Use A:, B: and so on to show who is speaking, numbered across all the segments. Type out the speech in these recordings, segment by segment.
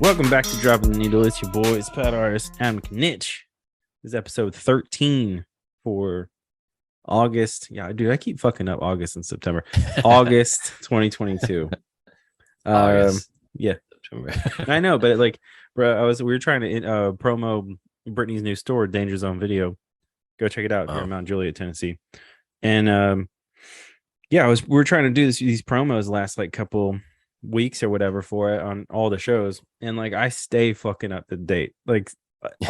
A: Welcome back to Dropping the Needle. It's your boys, Pat Artist, and Knitch. This is episode 13 for August. Yeah, dude, I keep fucking up August and September. August 2022.
B: August.
A: Yeah,
B: September.
A: I know, but like, bro, we were trying to promo Brittany's new store, Danger Zone Video. Go check it out here in Mount Juliet, Tennessee. And yeah, we were trying to do these promos last like couple weeks or whatever for it on all the shows, and like I stay fucking up to date, like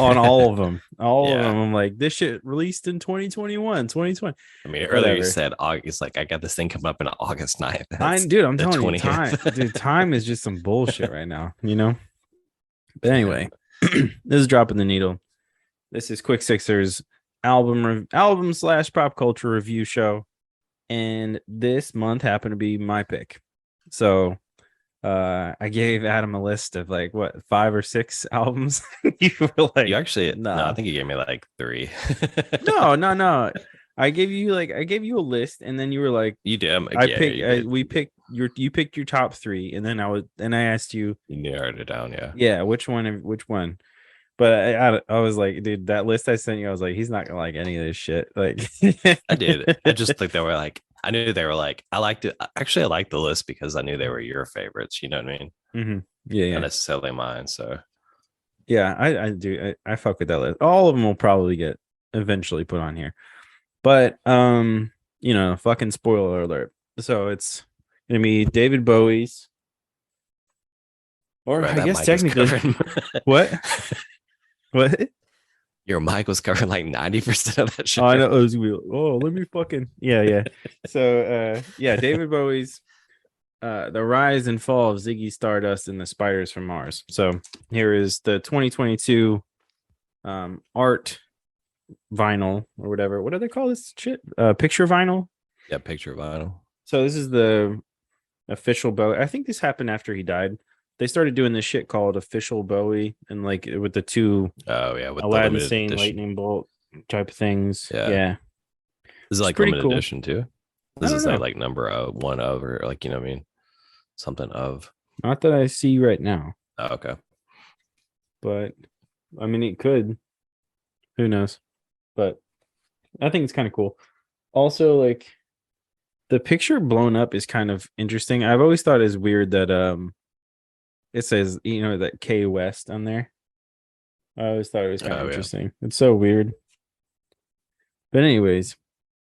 A: on all of them. All of them, I'm like, this shit released in 2021, 2020.
B: I mean, earlier you said August, like I got this thing coming up in August 9th.
A: I'm telling you, time is just some bullshit right now, you know. But anyway, this is Dropping the Needle. This is Quick Sixers album / pop culture review show, and this month happened to be my pick. So I gave Adam a list of like 5 or 6 albums. You were like,
B: you actually no, I think you gave me like 3.
A: no. I gave you a list, and then you were like,
B: you did.
A: You picked your top 3, and then I asked you.
B: You narrowed it down,
A: yeah. Which one? But I was like, dude, that list I sent you, I was like, he's not gonna like any of this shit. Like,
B: I did. I just think they were like, I knew they were like, I liked it. Actually, I liked the list because I knew they were your favorites. You know what I mean?
A: Mm-hmm. Yeah.
B: Not necessarily mine. So,
A: yeah, I do. I fuck with that list. All of them will probably get eventually put on here, but fucking spoiler alert. So it's gonna be David Bowie's, or I guess technically, what? What?
B: Your mic was covering like 90% of that shit.
A: Oh, I know. Let me fucking yeah. So David Bowie's The Rise and Fall of Ziggy, Stardust, and the Spiders from Mars. So here is the 2022 art vinyl or whatever. What do they call this shit? Picture vinyl?
B: Yeah, picture vinyl.
A: So this is the official Bowie. I think this happened after he died. They started doing this shit called official Bowie, and like with the 2
B: with
A: Aladdin Sane lightning bolt type of things. Yeah.
B: This is like limited edition too. This is like number 1 of, or like, you know what I mean, something of.
A: Not that I see right now.
B: Oh, okay.
A: But I mean, it could. Who knows? But I think it's kind of cool. Also, like the picture blown up is kind of interesting. I've always thought it's weird that it says, that K West on there. I always thought it was kind of interesting. Yeah. It's so weird. But anyways,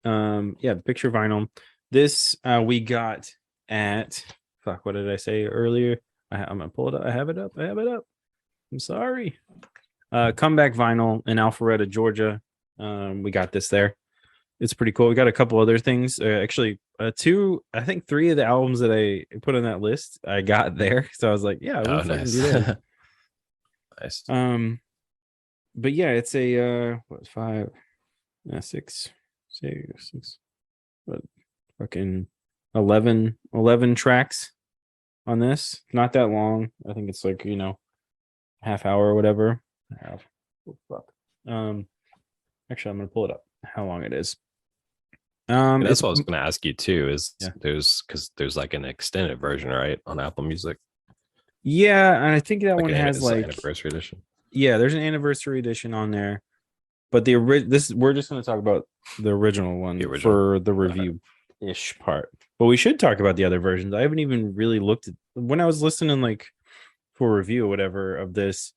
A: the picture vinyl. This we got at what did I say earlier? I'm gonna pull it up. I have it up. I'm sorry. Comeback vinyl in Alpharetta, Georgia. We got this there. It's pretty cool. We got a couple other things. Actually, 2, I think 3 of the albums that I put on that list I got there. So I was like, yeah, we'll
B: nice.
A: Do that.
B: Nice.
A: But yeah, it's a 5, 6, what, fucking 11 tracks on this. Not that long. I think it's like half hour or whatever. Fuck. Actually, I'm gonna pull it up. How long it is?
B: That's what I was going to ask you too. There's like an extended version, right, on Apple Music?
A: Yeah, and I think that
B: like
A: one has like
B: anniversary edition.
A: Yeah, there's an anniversary edition on there, but we're just going to talk about the original one for the review-ish part. But we should talk about the other versions. I haven't even really looked at when I was listening like for review or whatever of this.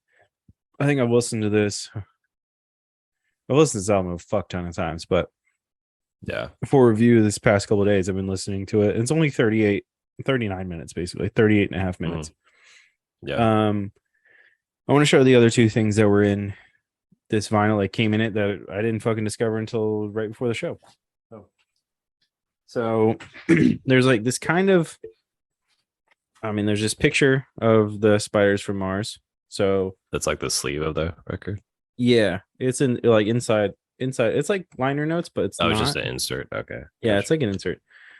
A: I think I've listened to this. I've listened to this album a fuck ton of times, but
B: yeah,
A: for review this past couple of days, I've been listening to it. It's only 39 minutes, basically 38 and a half minutes.
B: Yeah.
A: I want to show the other 2 things that were in this vinyl that came in it that I didn't fucking discover until right before the show. So there's like this kind of, there's this picture of the Spiders from Mars. So that's
B: like the sleeve of the record.
A: Yeah, it's in like inside. It's like liner notes, but it's not.
B: It's just an insert. Okay.
A: Yeah, It's like an insert.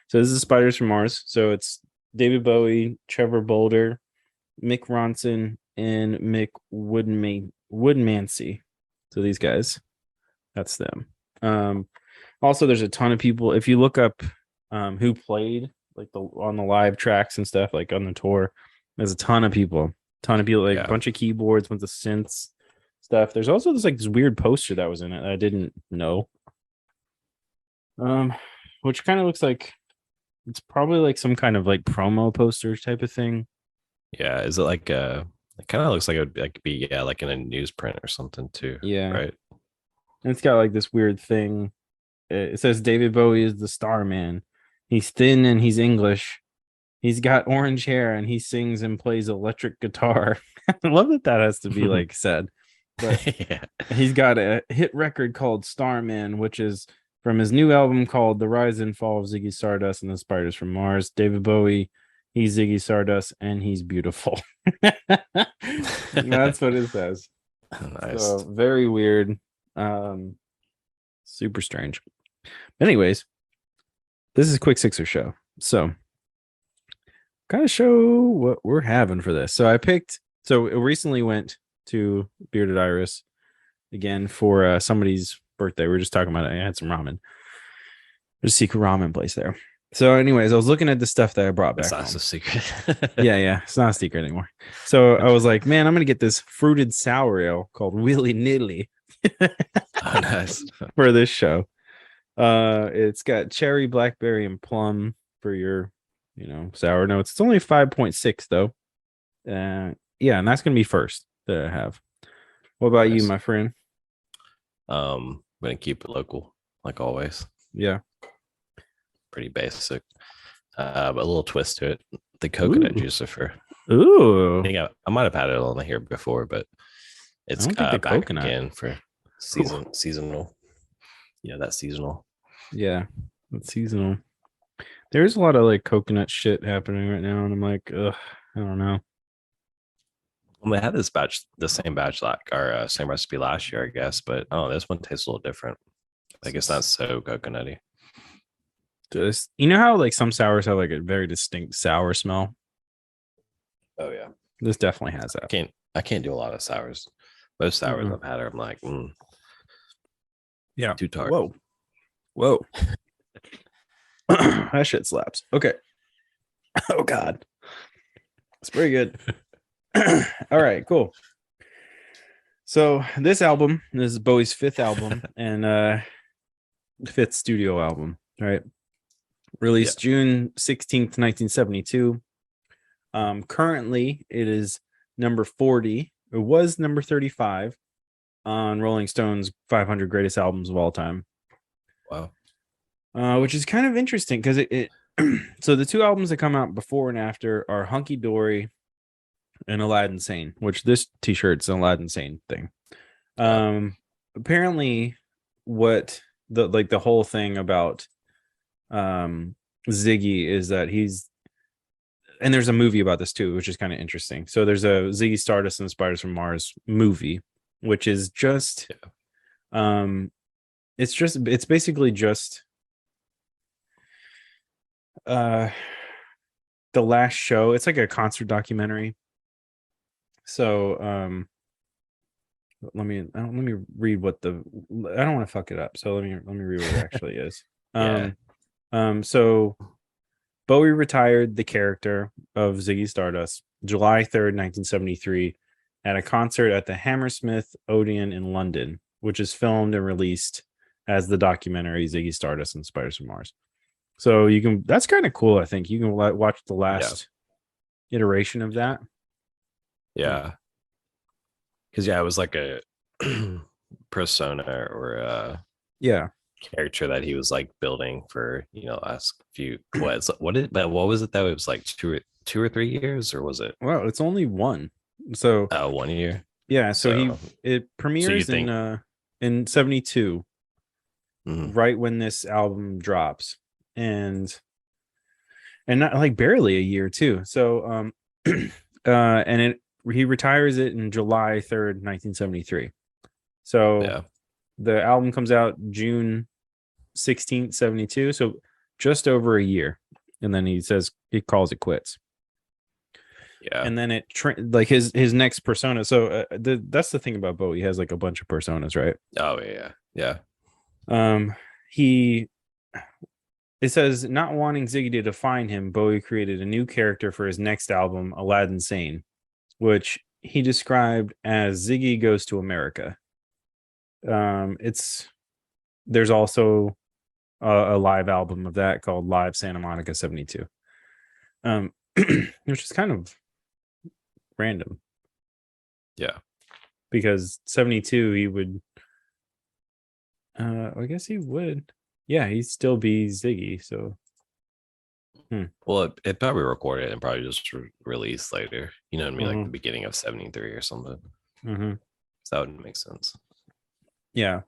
A: So this is Spiders from Mars. So it's David Bowie, Trevor Bolder, Mick Ronson, and Mick Woodmansey. So these guys, that's them. Also, there's a ton of people. If you look up who played like on the live tracks and stuff, like on the tour, there's a ton of people. Ton of people, like a
B: Yeah.
A: bunch of keyboards, bunch of synths stuff. There's also this weird poster that was in it that I didn't know. Which kind of looks like it's probably like some kind of like promo poster type of thing.
B: Yeah. Is it like it kind of looks like it would be yeah, like in a newsprint or something too,
A: Yeah.
B: right?
A: And it's got like this weird thing. It says David Bowie is the star man. He's thin and he's English. He's got orange hair and he sings and plays electric guitar. I love that has to be like said. But
B: Yeah.
A: he's got a hit record called Starman, which is from his new album called The Rise and Fall of Ziggy Stardust and the Spiders from Mars. David Bowie, he's Ziggy Stardust, and he's beautiful. That's what it says.
B: Nice.
A: So very weird. Super strange. Anyways, this is Quick Sixer Show. So kind of show what we're having for this. So I recently went to Bearded Iris again for somebody's birthday. We were just talking about it. I had some ramen. There's a secret ramen place there. So, anyways, I was looking at the stuff that I brought back.
B: It's not
A: home.
B: so secret.
A: Yeah, it's not a secret anymore. So I was like, man, I'm gonna get this fruited sour ale called Willy Nilly
B: Oh, nice.
A: for this show. It's got cherry, blackberry, and plum for your, sour notes. It's only 5.6 though. Yeah, and that's gonna be first that I have. What about you,
B: Nice.
A: my friend?
B: I'm gonna keep it local, like always.
A: Yeah.
B: Pretty basic, but a little twist to it. The coconut
A: Ooh.
B: juicifer.
A: Ooh.
B: I think I might have had it on here before, but it's
A: don't think the
B: back
A: coconut.
B: again for seasonal. Yeah, that's seasonal.
A: Yeah, it's seasonal. There's a lot of like coconut shit happening right now, and I'm like, ugh, I don't know.
B: Well, they had this batch, the same batch, like our same recipe last year, I guess, but oh, this one tastes a little different. Like it's not so coconutty.
A: Just how like some sours have like a very distinct sour smell.
B: Oh yeah,
A: This definitely has that.
B: I can't do a lot of sours. Most sours I've had, I'm like,
A: yeah,
B: too tart.
A: Whoa. That shit slaps. Okay. Oh God, it's pretty good. All right, cool. So this is Bowie's fifth album and fifth studio album, right? Released June 16th, 1972. Currently it is number 40. It was number 35 on Rolling Stone's 500 greatest albums of all time.
B: Wow.
A: Which is kind of interesting because it so the two albums that come out before and after are Hunky Dory and Aladdin Sane, which this t-shirt's an Aladdin Sane thing. Apparently what the whole thing about Ziggy is that and there's a movie about this too, which is kind of interesting. So there's a Ziggy Stardust and the Spiders from Mars movie, which is just it's basically just the last show. It's like a concert documentary. So let me read what I don't want to fuck it up. So let me read what it actually is. So Bowie retired the character of Ziggy Stardust July 3rd, 1973 at a concert at the Hammersmith Odeon in London, which is filmed and released as the documentary Ziggy Stardust and Spiders from Mars. So that's kind of cool. I think you can watch the last iteration of that.
B: Yeah. Because it was like a persona or character that he was like building for last few what was it that it was like 2 or 3 years, or was it?
A: Well, it's only one. So
B: 1 year.
A: Yeah, so it premieres in 72, right when this album drops, and not like barely a year too. So and he retires it in July 3rd, 1973. So the album comes out June 16th, 72. So just over a year. And then he calls it quits.
B: Yeah.
A: And then like his next persona. So that's the thing about Bowie. He has like a bunch of personas, right?
B: Oh yeah. Yeah.
A: It says, not wanting Ziggy to define him, Bowie created a new character for his next album, Aladdin Sane. which he described as Ziggy Goes to America. It's there's also a live album of that called Live Santa Monica 72, which is kind of random.
B: Yeah.
A: Because 72 he would I guess he would. Yeah, he'd still be Ziggy, so
B: Well, it probably recorded and probably just released later. You know what I mean? Like the
A: Mhm.
B: beginning of 73 or something.
A: Mhm.
B: So that would make sense.
A: Yeah.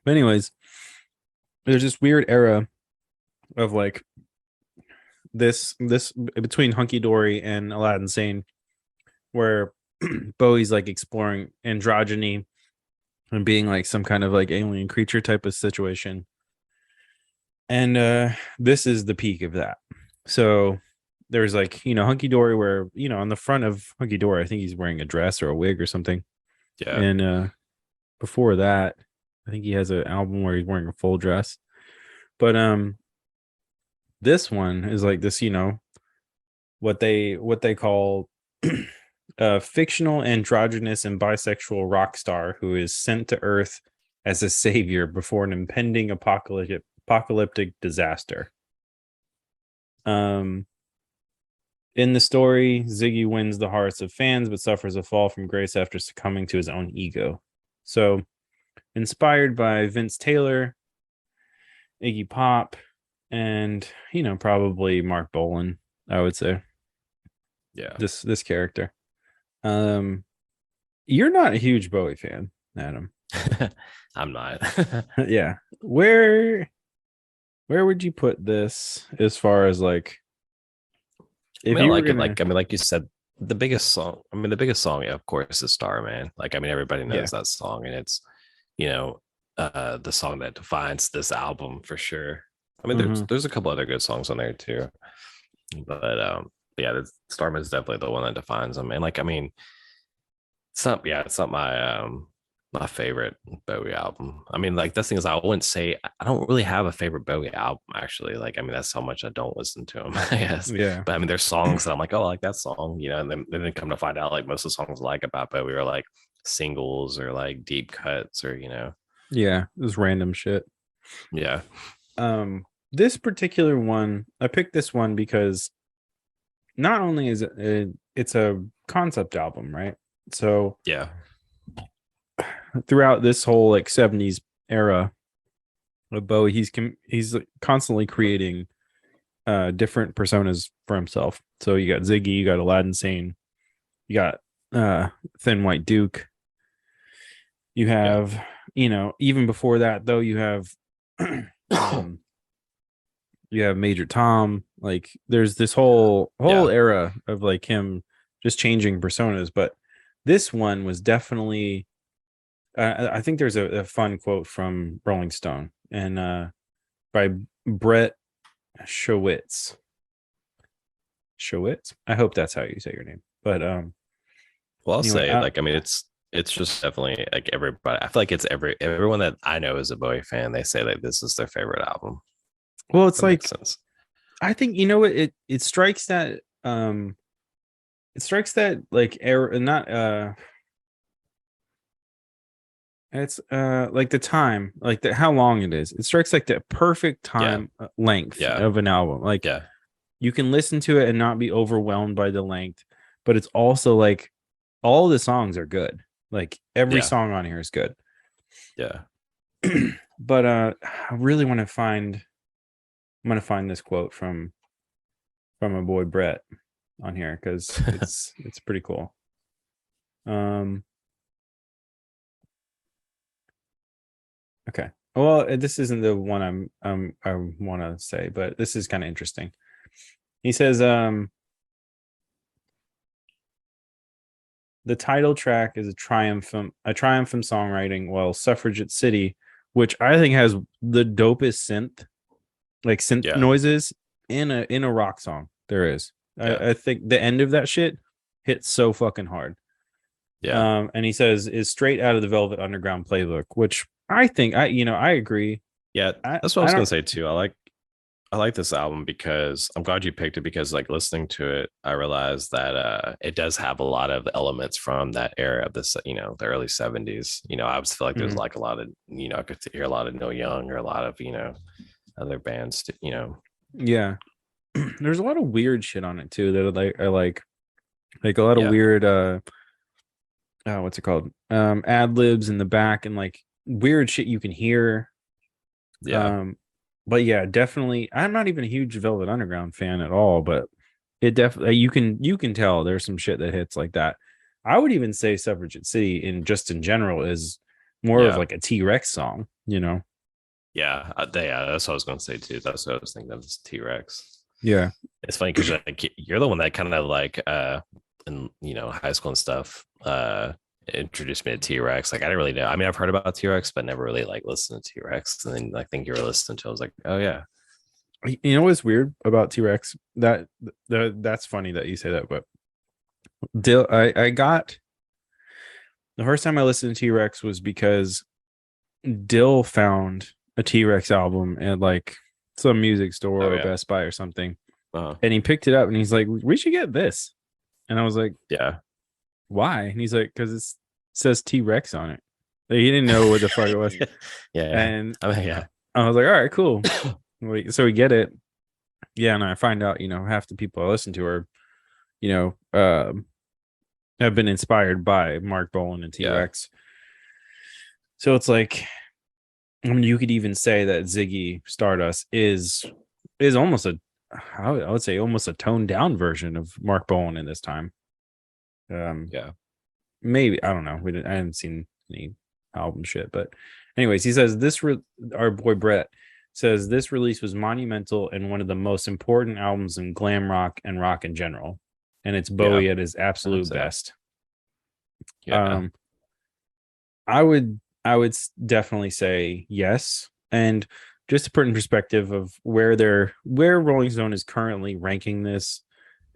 A: But anyways, there's this weird era of like this between Hunky Dory and Aladdin Sane where Bowie's like exploring androgyny and being like some kind of like alien creature type of situation. And this is the peak of that. So there's like, Hunky Dory where, on the front of Hunky Dory, I think he's wearing a dress or a wig or something.
B: Yeah.
A: And before that, I think he has an album where he's wearing a full dress. But this one is like this, what they call a fictional androgynous and bisexual rock star who is sent to Earth as a savior before an impending apocalyptic disaster. Um, in the story, Ziggy wins the hearts of fans but suffers a fall from grace after succumbing to his own ego. So, inspired by Vince Taylor, Iggy Pop, and probably Mark Bolan, I would say.
B: Yeah.
A: This character. Um, you're not a huge Bowie fan, Adam.
B: I'm not.
A: Yeah. Where would you put this as far as like
B: I
A: if
B: mean, I
A: you were
B: like it.
A: gonna
B: Like, I mean, like you said, the biggest song. I mean, the biggest song, yeah, of course, is Starman. Like, I mean, everybody
A: yeah.
B: knows that song, and it's, you know, the song that defines this album for sure. I mean, there's
A: Mm-hmm.
B: there's a couple other good songs on there too, but yeah, Starman is definitely the one that defines them. And like, I mean, it's not my favorite Bowie album. I mean, like the thing is, I wouldn't say I don't really have a favorite Bowie album actually. Like, I mean, that's how much I don't listen to him, I guess.
A: Yeah.
B: But I mean, there's songs that I'm like, oh, I like that song, and then come to find out, like most of the songs I like about Bowie are like singles or like deep cuts or
A: Yeah. This random shit.
B: yeah,
A: This particular one, I picked this one because not only is it's a concept album, right? So
B: yeah,
A: throughout this whole like 70s era of Bowie, he's constantly creating different personas for himself. So you got Ziggy, you got Aladdin Sane, you got Thin White Duke. You
B: yeah.
A: have, even before that though, you have um, you have Major Tom. Like there's this whole
B: Yeah,
A: era of like him just changing personas, but this one was definitely I think there's a fun quote from Rolling Stone and by Brett Showitz. Showitz. I hope that's how you say your name. But
B: well, I'll
A: anyway,
B: say like, I mean, it's just definitely like everybody. I feel like it's everyone that I know is a Bowie fan. They say like this is their favorite album.
A: well, it's
B: That makes
A: like
B: sense.
A: I think it strikes that like error not it's like the time like the how long it is. It strikes like the perfect
B: Yeah,
A: time length
B: yeah,
A: of an album. Like
B: yeah,
A: you can listen to it and not be overwhelmed by the length, but it's also like all the songs are good. Like every
B: yeah,
A: song on here is good.
B: yeah.
A: But I really want to find I'm gonna find this quote from my boy Brett on here because it's pretty cool. Um okay. Well, this isn't the one I want to say, but this is kind of interesting. He says the title track is a triumph in songwriting, while Suffragette City, which I think has the dopest synth
B: Yeah,
A: noises in a rock song there is.
B: yeah,
A: I think the end of that shit hits so fucking hard.
B: yeah,
A: And he says is straight out of the Velvet Underground playbook, which I think I agree.
B: yeah.
A: I
B: That's what I
A: I
B: was gonna
A: don't
B: say too. I like. I like this album because I'm glad you picked it because like listening to it, I realized that it does have a lot of elements from that era of this, the early 70s. I always feel like there's
A: Mhm.
B: like a lot of, I could hear a lot of Neil Young or a lot of, other bands,
A: Yeah. There's a lot of weird shit on it too that like a lot of
B: Yeah.
A: weird what's it called? Ad libs in the back and like weird shit you can hear.
B: Yeah.
A: Um but yeah, definitely I'm not even a huge Velvet Underground fan at all, but it definitely you can tell there's some shit that hits like that. I would even say Suffragette City in general is more of
B: Yeah.
A: like a T-Rex song, you know.
B: Yeah. Yeah. That's what I was going to say too. That's what I was thinking of is T-Rex.
A: Yeah.
B: It's funny because like, you're the one that kind of like in high school and stuff introduced me to T-Rex. Like I didn't really know. I mean, I've heard about T-Rex, but never really like listened to T-Rex. And then I think you were listening to it. I was like, oh yeah.
A: You know what's weird about T-Rex? That's funny that you say that, but I got the first time I listened to T-Rex was because Dill found a T-Rex album at like some music store
B: Oh
A: or
B: yeah.
A: Best Buy or something.
B: Uh,
A: And he picked it up and he's like, "We should get this." And I was like,
B: yeah.
A: "Why?" And he's like, "Because it says T-Rex on it." Like, he didn't know what the fuck it was.
B: Yeah.
A: And
B: I mean, yeah.
A: I was like, "All right, cool." So we get it. Yeah, and I find out, half the people I listen to are, you know, have been inspired by Mark Bolan and
B: Yeah.
A: T-Rex. So it's like, I mean, you could even say that Ziggy Stardust is almost I would say almost a toned down version of Mark Bolan in this time. Um,
B: Yeah.
A: maybe I don't know. I haven't seen any album shit, but anyways, he says our boy Brett says this release was monumental and one of the most important albums in glam rock and rock in general, and it's
B: Yeah.
A: Bowie at his
B: I'd
A: absolute
B: say.
A: best.
B: Yeah.
A: Um, I would definitely say yes, and just to put in perspective of where Rolling Stone is currently ranking this,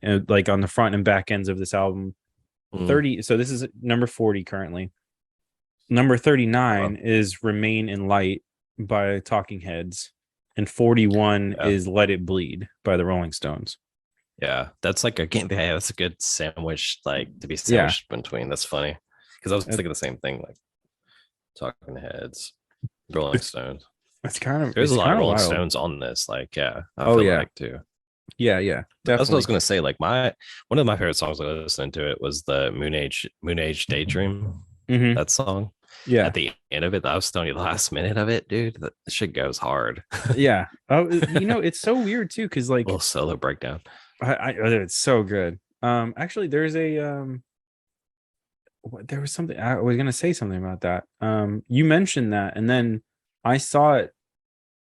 A: like on the front and back ends of this album,
B: Mm.
A: 30. So this is number 40 currently. Number
B: Oh,
A: 39
B: well.
A: is Remain in Light by Talking Heads, and 41
B: Yeah.
A: is Let It Bleed by the Rolling Stones.
B: Yeah. That's like a game. Yeah, that's a good sandwich, like to be
A: Yeah,
B: sandwiched between. That's funny. Because I was
A: it-
B: thinking the same thing, like Talking Heads, Rolling
A: it's
B: Stones.
A: it's kind of
B: There's a
A: it's
B: lot of
A: kind of
B: Rolling
A: wild.
B: Stones on this. Like, yeah, I
A: Oh
B: feel
A: yeah,
B: like too.
A: yeah,
B: That's what I was
A: definitely.
B: gonna say. Like my one of my favorite songs I was listening to it was the Moon Age Daydream.
A: Hmm.
B: That song.
A: Yeah,
B: At the end of it, I was telling you the last minute of it, dude. That shit goes hard.
A: yeah. Oh, it's so weird too, because like
B: Little solo breakdown.
A: it's so good. Actually, there's a there was something I was gonna say something about that. You mentioned that, and then I saw it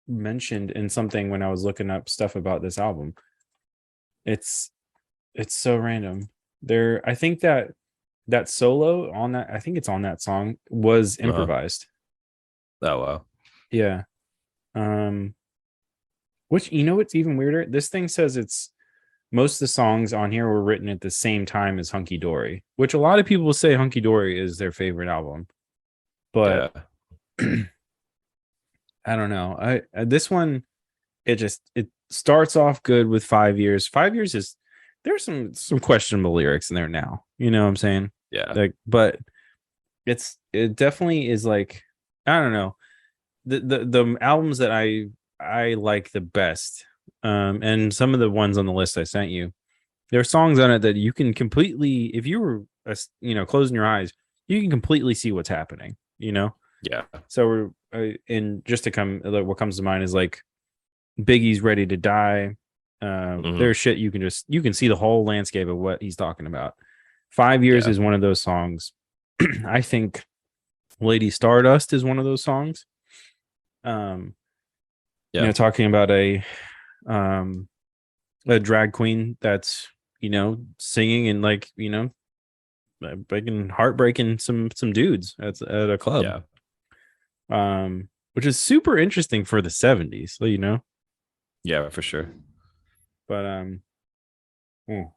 A: mentioned in something when I was looking up stuff about this album. It's it's so random. I think that solo on that, I think it's on that song was
B: Uh-huh.
A: improvised.
B: Oh wow.
A: Yeah. Um, which what's even weirder? This thing says it's most of the songs on here were written at the same time as Hunky Dory, which a lot of people say Hunky Dory is their favorite album. But
B: Yeah.
A: I don't know. This one it starts off good with 5 years. 5 years is there's some questionable lyrics in there now. You know what I'm saying?
B: Yeah.
A: Like, but it definitely is like I don't know the albums that I like the best. And some of the ones on the list I sent you, there are songs on it that you can completely, if you were closing your eyes, you can completely see what's happening.
B: Yeah.
A: So and just to come, what comes to mind is like Biggie's Ready to Die.
B: Hmm.
A: There's shit you can see the whole landscape of what he's talking about. 5 years
B: Yeah.
A: is one of those songs. I think Lady Stardust is one of those songs. Um,
B: Yeah.
A: talking about um a drag queen that's singing and like breaking heartbreaking some dudes at a club.
B: Yeah.
A: Which is super interesting for the 70s,
B: Yeah, for sure.
A: but mm,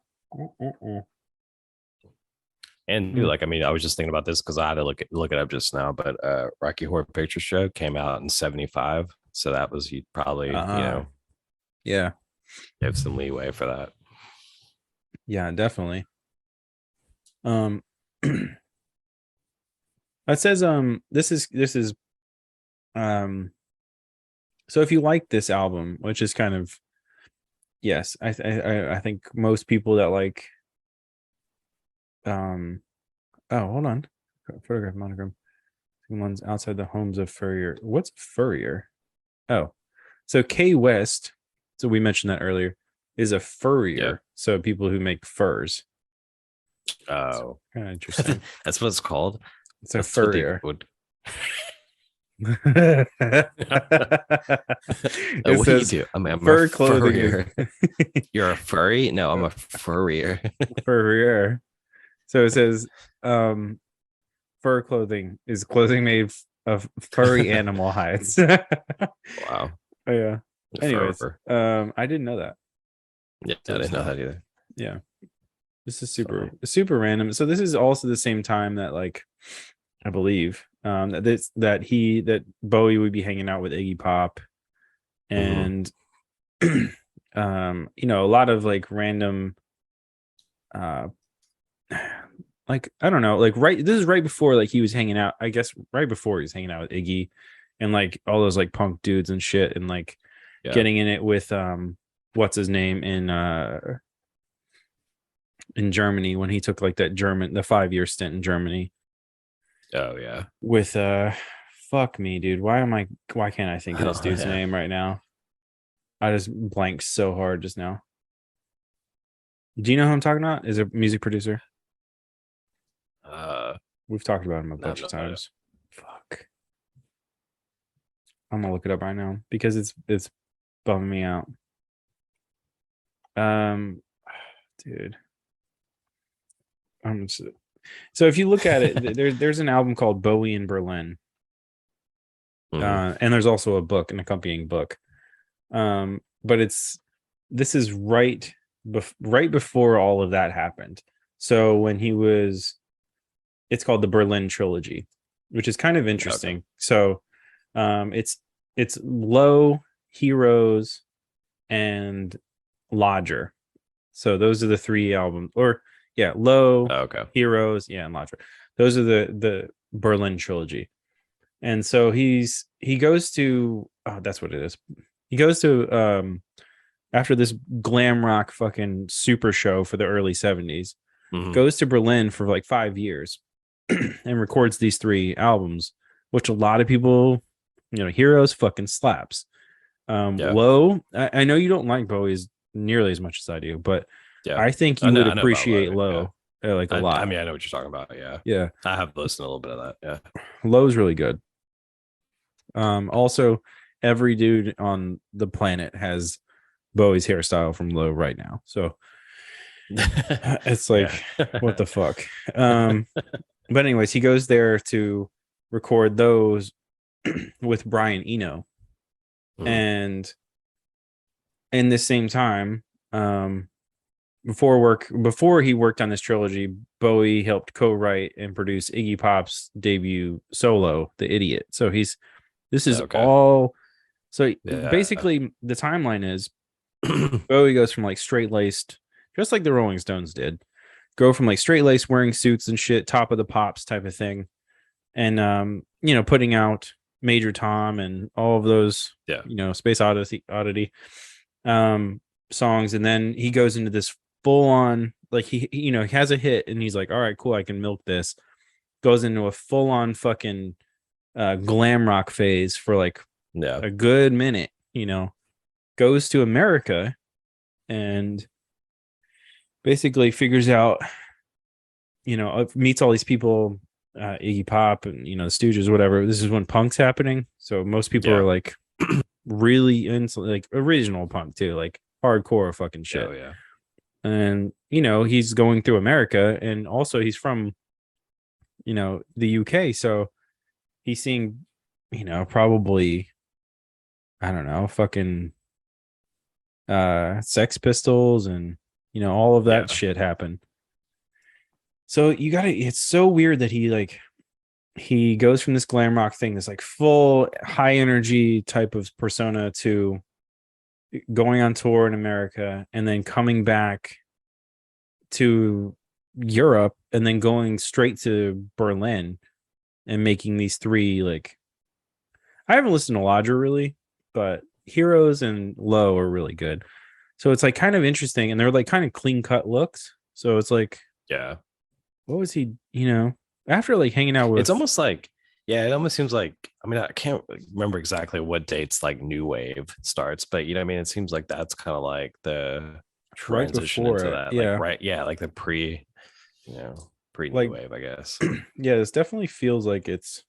B: And dude,
A: mm.
B: like I mean, I was just thinking about this because I had to look it up just now. But Rocky Horror Picture Show came out in '75, so that was probably
A: uh Yeah.
B: Give some leeway for that.
A: Yeah, definitely. Um it says this is um so if you like this album, which is kind of yes, I think most people that like oh hold on. Photograph monogram. Ones outside the homes of Furrier. What's Furrier? Oh. So K West, so we mentioned that earlier, is a
B: Yeah.
A: furrier. So people who make furs. It's
B: Oh,
A: kind of interesting.
B: that's what it's called.
A: It's a
B: That's what they
A: furrier.
B: would.
A: It
B: What do you
A: says
B: do? I'm a
A: fur clothing is
B: furrier. You're a furry? No, I'm a furrier.
A: furrier. So it says um fur clothing is clothing made of furry animal hides.
B: Wow.
A: Oh, yeah. Anyways,
B: Fur.
A: I didn't know that.
B: Yeah, I
A: So
B: didn't know
A: smart.
B: that either.
A: Yeah. This is
B: Funny.
A: super random. So this is also the same time that like I believe that Bowie would be hanging out with Iggy Pop
B: Hmm.
A: and a lot of like random uh like I don't know, like this is right before like he was hanging out, I guess right before he was hanging out with Iggy and like all those like punk dudes and shit and like
B: Yeah.
A: getting in it with what's his name in Germany when he took like the 5-year stint in Germany
B: Oh yeah.
A: with fuck me, dude. Why can't I think of this
B: Oh
A: dude's
B: yeah.
A: name right now? I just blanked so hard just now. Do you know who I'm talking about? Is a music producer.
B: Uh,
A: We've talked about him a
B: not
A: bunch of
B: no.
A: times. Fuck. I'm gonna look it up right now because it's bumming me out. Um dude. So if you look at it, there's an album called Bowie in Berlin.
B: Mhm.
A: And there's also a book, an accompanying book. But this is right before all of that happened. So when it's called the Berlin trilogy, which is kind of
B: Okay.
A: interesting. So it's Low, Heroes, and Lodger. So those are the three albums, or yeah, Low,
B: Okay.
A: Heroes, yeah, and Lodger. Those are the Berlin trilogy. And so he goes to that's what it is. He goes to after this glam rock fucking super show for the early 70s,
B: Hmm.
A: goes to Berlin for like 5 years and records these three albums, which a lot of people, Heroes fucking slaps.
B: Yeah.
A: Low, I know you don't like Bowie's nearly as much as I do, but
B: Yeah.
A: I think you would
B: I know about
A: appreciate
B: low. Yeah.
A: Low like a
B: I
A: lot.
B: mean, I know what you're talking about. Yeah.
A: Yeah,
B: I have listened to a little bit of that. Yeah.
A: Low's really good. Also, every dude on the planet has Bowie's hairstyle from Low right now. So it's
B: Yeah.
A: like, what the fuck? But anyways, he goes there to record those with Brian Eno.
B: Mhm.
A: And in the same time, before he worked on this trilogy, Bowie helped co-write and produce Iggy Pop's debut solo, The Idiot. So this is
B: Okay.
A: all so
B: Yeah.
A: basically the timeline is Bowie goes from like straight laced, just like the Rolling Stones did, go from like straight laced wearing suits and shit, top of the pops type of thing, and putting out Major Tom and all of those,
B: Yeah.
A: Space Oddity songs, and then he goes into this full on like he has a hit and he's like, all right, cool, I can milk this. Goes into a full on fucking glam rock phase for like
B: Yeah.
A: a good minute, goes to America and basically figures out, meets all these people, Iggy Pop and the Stooges, whatever. This is when punk's happening, so most people are
B: Yeah.
A: like really into like original punk too, like hardcore fucking
B: Oh
A: shit.
B: yeah.
A: And he's going through America, and also he's from the UK, so he's seeing probably I don't know fucking Sex Pistols and all of that
B: Yeah.
A: shit happen. So it's so weird that he goes from this glam rock thing, this like full high energy type of persona to going on tour in America and then coming back to Europe and then going straight to Berlin and making these three like I haven't listened to Lodger really, but Heroes and Low are really good. So it's like kind of interesting and they're like kind of clean cut looks. So it's like
B: Yeah.
A: what was he, after like hanging out with
B: It's almost like, yeah, it almost seems like, I mean, I can't remember exactly what dates like new wave starts, but you know what I mean? It seems like that's kind of like the
A: right
B: transition
A: before
B: into
A: it.
B: that, like,
A: Yeah.
B: right. Yeah. Like the you know, pre new
A: Like
B: wave, I guess.
A: yeah, this definitely feels like it's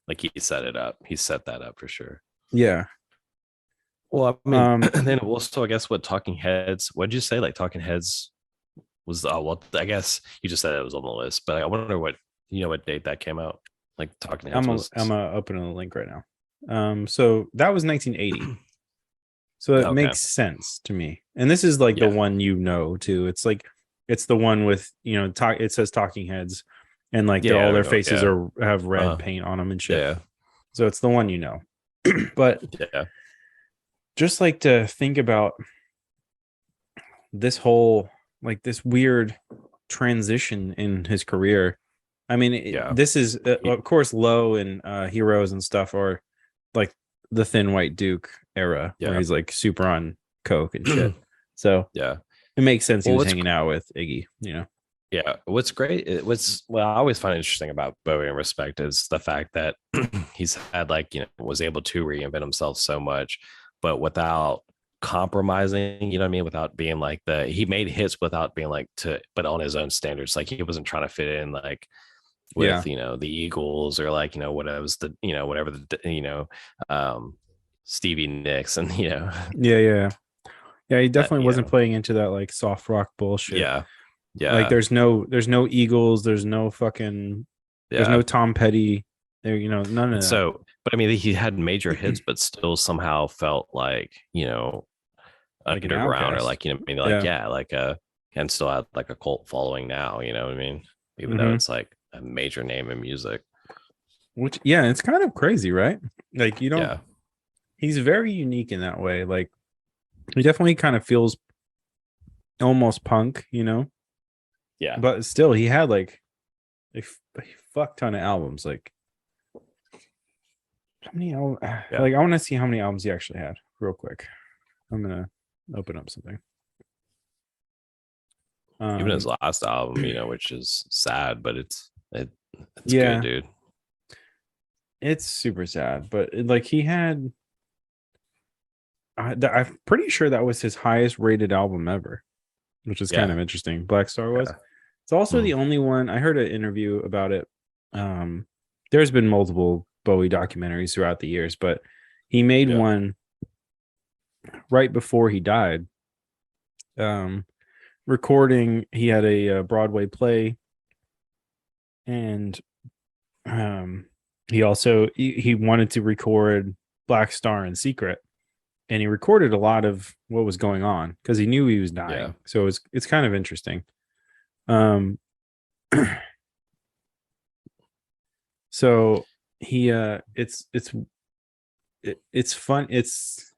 B: Like he set it up. He set that up for sure.
A: yeah.
B: Well, I mean,
A: Um
B: and then also, I guess what Talking Heads, what did you say? Like Talking Heads was, oh, well, I guess you just said it was on the list, but I wonder what, what date that came out? Like Talking Heads was,
A: I'm opening the link right now. So that was 1980. So it
B: okay.
A: makes sense to me. And this is like the
B: Yeah.
A: one too. It's like it's the one with, talk it says Talking Heads and like
B: Yeah.
A: all
B: I
A: their
B: know.
A: faces
B: Yeah.
A: are have red
B: Uh,
A: paint on them and shit.
B: yeah.
A: So it's the one But
B: Yeah.
A: just like to think about this whole like this weird transition in his career. I mean,
B: Yeah.
A: this is of course Low and Heroes and stuff are like the Thin White Duke era where
B: Yeah.
A: he's like super on coke and shit. So
B: Yeah.
A: it makes sense he
B: Well,
A: was hanging out with Iggy.
B: yeah, what's great, well, I always find interesting about Bowie in respect is the fact that he's had like, was able to reinvent himself so much, but without compromising, you know what I mean? Without being like he made hits without being like but on his own standards. Like he wasn't trying to fit in like
A: Yeah.
B: with, the Eagles or like, whatever was whatever um, Stevie Nicks and,
A: Yeah, yeah. Yeah, he
B: that,
A: definitely wasn't playing into that like soft rock bullshit.
B: yeah,
A: Like
B: yeah,
A: there's no Eagles, there's no
B: yeah.
A: Tom Petty. There, none of
B: And
A: that.
B: so, but I mean, he had major hits, but still somehow felt like,
A: Like an
B: underground or
A: outcast.
B: like, I mean, like,
A: Yeah.
B: yeah, like and still had like a cult following now, you know what I mean? Even though
A: Hmm.
B: it's like a major name in music.
A: Which yeah, it's kind of crazy, right? Like you don't
B: Yeah.
A: he's very unique in that way. Like he definitely kind of feels almost punk.
B: Yeah.
A: But still he had like a fuck ton of albums. Like how many
B: Yeah.
A: like I want to see how many albums he actually had real quick. I'm gonna open up something.
B: Even his
A: Um
B: last album, which is sad, but it's good,
A: yeah,
B: dude.
A: it's super sad, but like he had I'm pretty sure that was his highest rated album ever, which is kind
B: Yeah.
A: of interesting. Black Star was.
B: Yeah.
A: It's also the
B: Mm.
A: only one I heard an interview about it. Um, there's been multiple Bowie documentaries throughout the years, but he made
B: Yeah.
A: one right before he died. Um, recording, he had a Broadway play, and um, he wanted to record Black Star in secret, and he recorded a lot of what was going on because he knew he was
B: Yeah.
A: dying. So it's kind of interesting. Um, so he it's fun. It's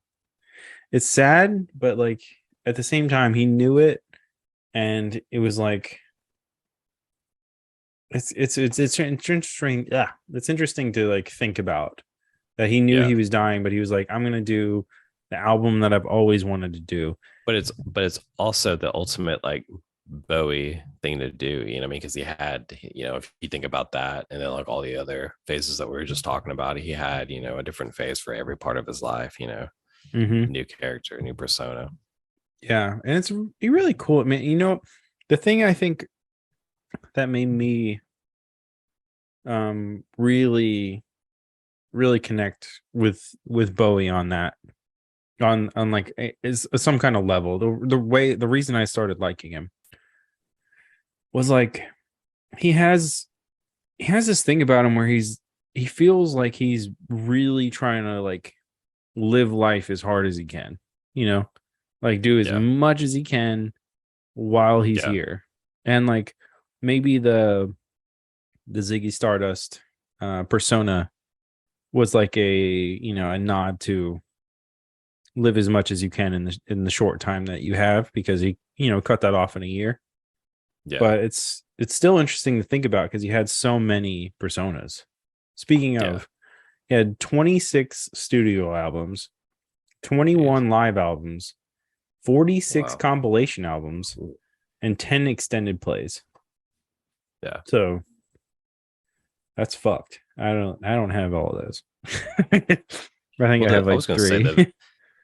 A: sad, but like at the same time, he knew it, and it was like it's interesting. Yeah, it's interesting to like think about that he knew
B: Yeah.
A: he was dying, but he was like, I'm gonna do the album that I've always wanted to do.
B: But it's also the ultimate like Bowie thing to do, you know what I mean? Because he had, if you think about that, and then like all the other phases that we were just talking about, he had, a different phase for every part of his life,
A: Mm-hmm.
B: new character, new persona.
A: Yeah, and it's really cool. I mean, the thing I think that made me really really connect with Bowie on that on like is some kind of level. The reason I started liking him was like he has this thing about him where he feels like he's really trying to like live life as hard as he can, you know, like do as
B: Yeah.
A: much as he can while he's
B: Yeah.
A: here. And like maybe the Ziggy Stardust persona was like a nod to live as much as you can in the short time that you have, because he, cut that off in a year.
B: Yeah.
A: But it's still interesting to think about because he had so many personas. Speaking
B: Yeah.
A: of, he had 26 studio albums, 21 live albums, 46
B: Wow.
A: compilation albums, and 10 extended plays.
B: Yeah.
A: So that's fucked. I don't have all of those. I think I have
B: I
A: like
B: was gonna say
A: three.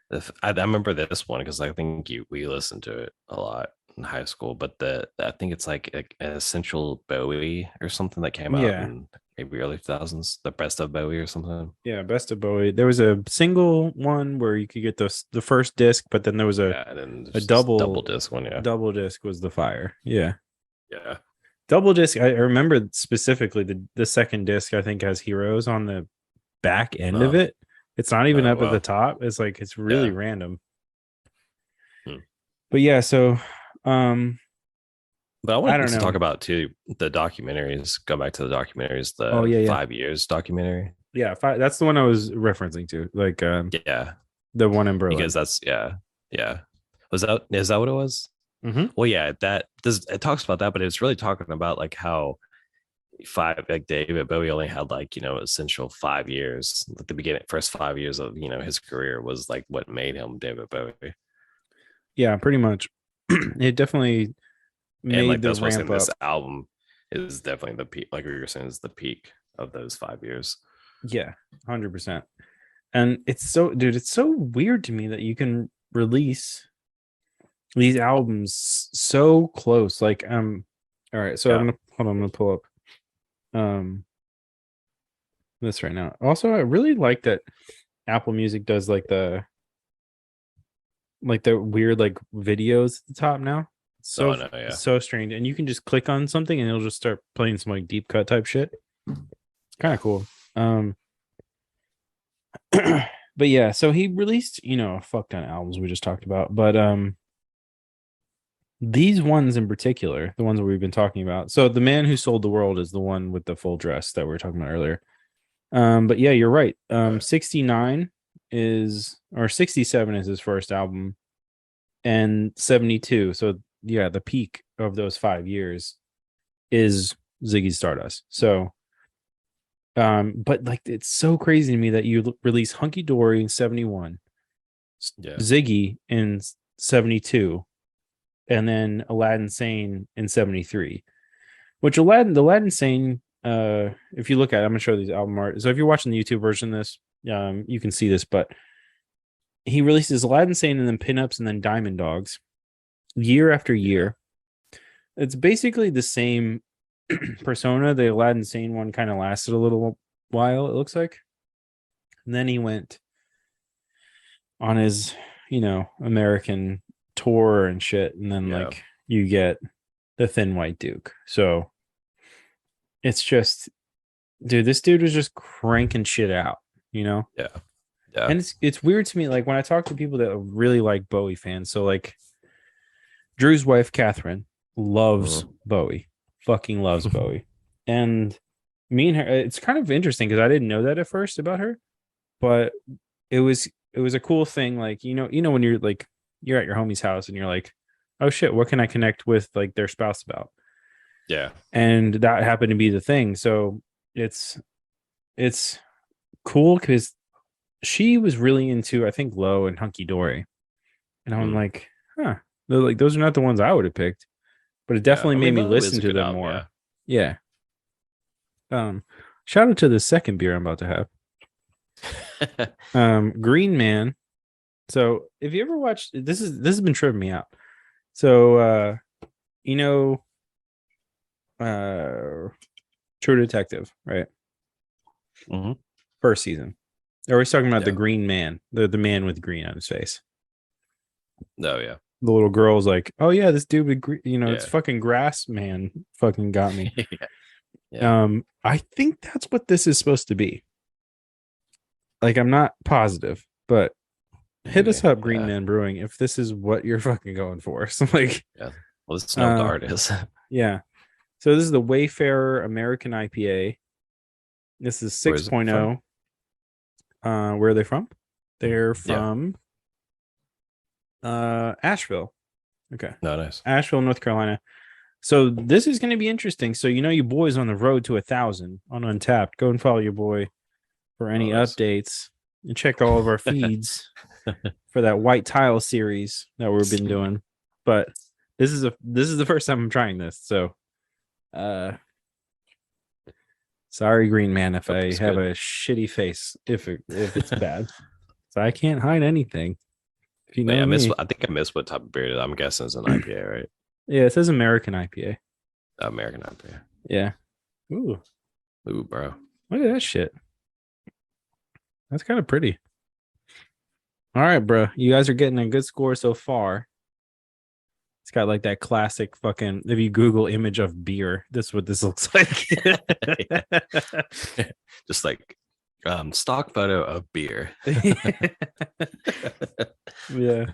B: that I remember this one because I think we listened to it a lot in high school. But I think it's like an essential Bowie or something that came out
A: Yeah.
B: in maybe early 2000s. The best of Bowie or something.
A: Yeah, Best of Bowie. There was a single one where you could get the first disc, but then there was
B: Yeah, and then
A: a
B: there's this double
A: double
B: disc one. Yeah.
A: double disc was the fire. Yeah.
B: Yeah.
A: Double disc, I remember specifically the second disc I think has Heroes on the back end of
B: Oh,
A: it. It's not even
B: oh
A: up at the
B: wow.
A: top. It's like it's really
B: Yeah.
A: random.
B: Hmm.
A: But yeah, so um
B: But I
A: I
B: wanted
A: don't
B: to talk
A: know.
B: about too the documentaries. Go back to the documentaries,
A: Oh
B: the
A: yeah, yeah.
B: 5 years documentary.
A: Yeah, that's the one I was referencing to. Like
B: Yeah,
A: the one in
B: because
A: Berlin.
B: that's yeah. Was that is that what it was?
A: Mm-hmm.
B: Well, yeah, that this it talks about that, but it's really talking about like how like David Bowie only had like essential 5 years at the beginning, first 5 years of his career was like what made him David Bowie,
A: Yeah, pretty much. It definitely
B: and
A: made
B: like
A: the
B: that's what's in
A: ramp
B: this
A: up.
B: album is definitely the peak. Like we were saying, is the peak of those 5 years.
A: Yeah, 100%. And it's so, dude, it's so weird to me that you can release these albums so close. Like, all right, so
B: Yeah.
A: I'm gonna pull up this right now. Also, I really like that Apple Music does like the weird like videos at the top now.
B: Oh no, yeah.
A: It's so strange. And you can just click on something and it'll just start playing some like deep cut type shit. Kind
B: Yeah.
A: of cool. But yeah, so he released, a fuck ton of albums we just talked about. But these ones in particular, the ones that we've been talking about. So the Man Who Sold the World is the one with the full dress that we were talking about earlier. But yeah, you're right. 69 is, or 67 is his first album, and 72. So yeah, the peak of those 5 years is Ziggy Stardust. So but like it's so crazy to me that you release Hunky Dory in 71,
B: Yeah.
A: Ziggy in 72, and then Aladdin Sane in 73. Which the Aladdin Sane, if you look at it, I'm gonna show these album art. So if you're watching the YouTube version of this, you can see this, but he releases Aladdin Sane and then Pinups and then Diamond Dogs year after year. It's basically the same persona. The Aladdin Sane one kind of lasted a little while, it looks like. And then he went on his, American tour and shit. And then
B: Yeah.
A: like you get the Thin White Duke. So it's just, dude, this dude was just cranking shit out,
B: Yeah. Yeah.
A: And it's weird to me, like when I talk to people that really like Bowie fans. So like Drew's wife, Catherine, loves Bowie, fucking loves Bowie. And me and her, it's kind of interesting because I didn't know that at first about her, but it was a cool thing. Like, when you're like, you're at your homie's house and you're like, oh shit, what can I connect with like their spouse about?
B: Yeah.
A: And that happened to be the thing. So it's cool because she was really into, I think, Low and Hunky Dory. And I'm like, huh. They're like, those are not the ones I would have picked. But it
B: Yeah.
A: definitely
B: I
A: made
B: mean,
A: me
B: Bowie is
A: listen
B: a
A: to
B: good
A: them
B: album.
A: more.
B: Yeah.
A: Yeah. Shout out to the second beer I'm about to have. Green Man. So if you ever watched, this has been tripping me out. So True Detective, right?
B: Mhm.
A: First season. They're always talking about the
B: Yeah.
A: green man, the man with green on his face.
B: Oh yeah.
A: The little girl's like, oh yeah, this dude with it's
B: Yeah.
A: fucking grass man fucking got me.
B: Yeah. Yeah.
A: I think that's what this is supposed to be. Like, I'm not positive, but hit us up, Green
B: Yeah.
A: Man Brewing, if this is what you're fucking going for. So like,
B: Yeah. Well, let's know what the art is.
A: yeah. So this is the Wayfarer American IPA. This is
B: Where is it from?
A: 6.0. Where are they from? They're
B: Yeah.
A: from Asheville. Okay.
B: No, nice.
A: Asheville, North Carolina. So this is going to be interesting. So you know your boy's on the road to 1,000 on Untapped. Go and follow your boy for
B: Oh,
A: any
B: nice.
A: updates and check all of our feeds for that white tile series that we've been doing. But this is the first time I'm trying this. So uh sorry, Green Man, if I have a shitty face if it's bad. So I can't hide anything. If you know me.
B: I think I missed what type of beer it is. I'm guessing it's an IPA, right?
A: Yeah, it says American IPA.
B: American IPA.
A: Yeah. Ooh.
B: Ooh, bro.
A: Look at that shit. That's kind of pretty. All right, bro. You guys are getting a good score so far. It's got like that classic fucking, if you Google image of beer, this is what this looks like.
B: Just like stock photo of beer.
A: Yeah.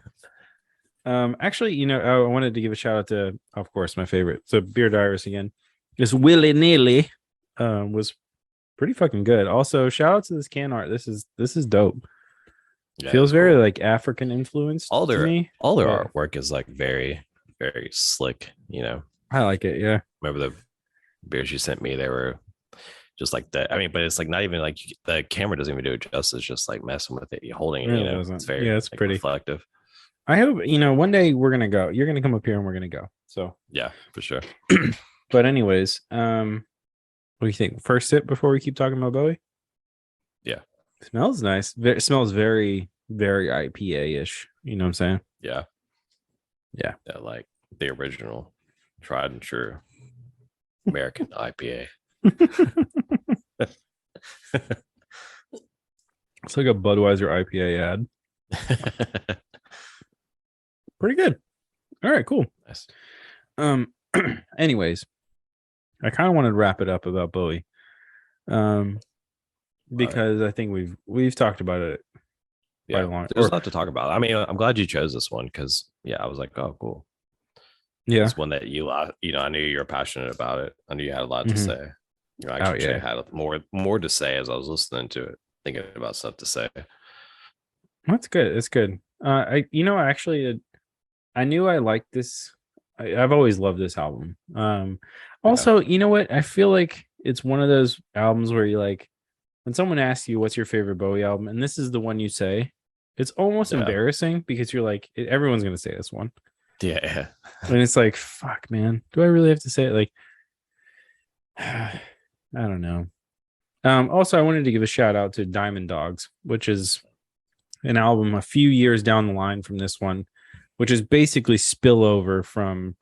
A: Actually, you know, I wanted to give a shout out to, of course, my favorite. So Beer Diaries again. This Willy Nilly was pretty fucking good. Also, shout out to this can art. This is dope.
B: Yeah,
A: Feels very
B: cool.
A: like African influenced to me.
B: All their artwork is like very, very slick, you know.
A: I like it, yeah.
B: Remember the beers you sent me? They were just like that. I mean, but it's like not even like the camera doesn't even do it justice, just like messing with it, you holding it,
A: Really
B: you know.
A: doesn't.
B: It's very
A: Yeah, it's
B: like,
A: pretty
B: reflective.
A: I hope, you know, one day we're gonna go. You're gonna come up here and we're gonna go. So
B: yeah, for sure.
A: But anyways, what do you think? First sip before we keep talking about Bowie?
B: Yeah.
A: Smells nice. It smells very, very IPA-ish. You know what I'm saying?
B: Yeah.
A: Yeah.
B: Yeah, like the original tried and true American IPA.
A: It's like a Budweiser IPA ad. Pretty good. All right, cool.
B: Nice.
A: Anyways, I kind of wanted to wrap it up about Bowie. Because I think we've talked about it
B: quite
A: long.
B: There's a lot to talk about. I mean, I'm glad you chose this one because I was like, oh, cool.
A: Yeah,
B: it's one that you know, I knew you were passionate about it. I knew you had a lot to say. You know, I actually had more to say as I was listening to it, thinking about stuff to say.
A: That's good. It's good. I knew I liked this. I've always loved this album. Also, you know what? I feel like it's one of those albums where you like when someone asks you what's your favorite Bowie album, and this is the one you say, it's almost embarrassing because you're like, everyone's gonna say this one.
B: Yeah.
A: And it's like, fuck, man. Do I really have to say it? Like, I don't know. Also, I wanted to give a shout out to Diamond Dogs, which is an album a few years down the line from this one, which is basically spillover from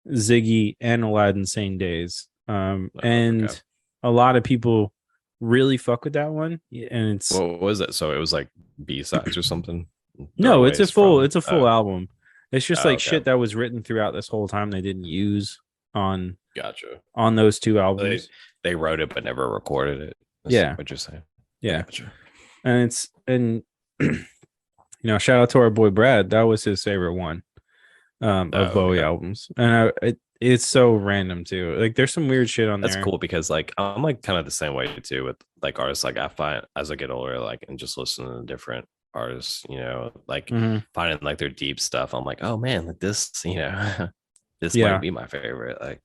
A: Ziggy and Aladdin Sane Days. And a lot of people really fuck with that one. And it's
B: what was it? So it was like B-sides or something?
A: No, it's a full album. It's just like shit that was written throughout this whole time they didn't use on on those two albums.
B: They wrote it but never recorded it.
A: That's
B: what you're saying.
A: Yeah. Gotcha. And you know, shout out to our boy Brad. That was his favorite one of Bowie albums. And it's so random too. Like there's some weird shit on there.
B: That's cool because like I'm like kind of the same way too with like artists. Like I find as I get older, like and just listening to different artists, you know, like finding like their deep stuff. I'm like, oh man, like this, you know, this might be my favorite. Like,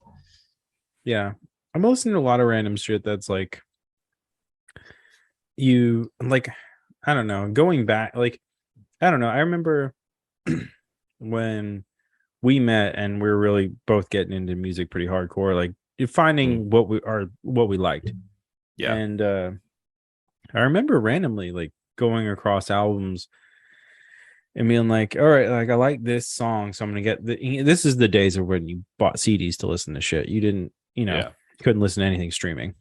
A: yeah, I'm listening to a lot of random shit that's like, you like, I don't know, going back, like, I don't know. I remember when we met and we were really both getting into music pretty hardcore, like finding what we liked.
B: Yeah.
A: And I remember randomly like going across albums and being like, all right, like I like this song, so I'm gonna get this is the days of when you bought CDs to listen to shit. You didn't, you know, couldn't listen to anything streaming.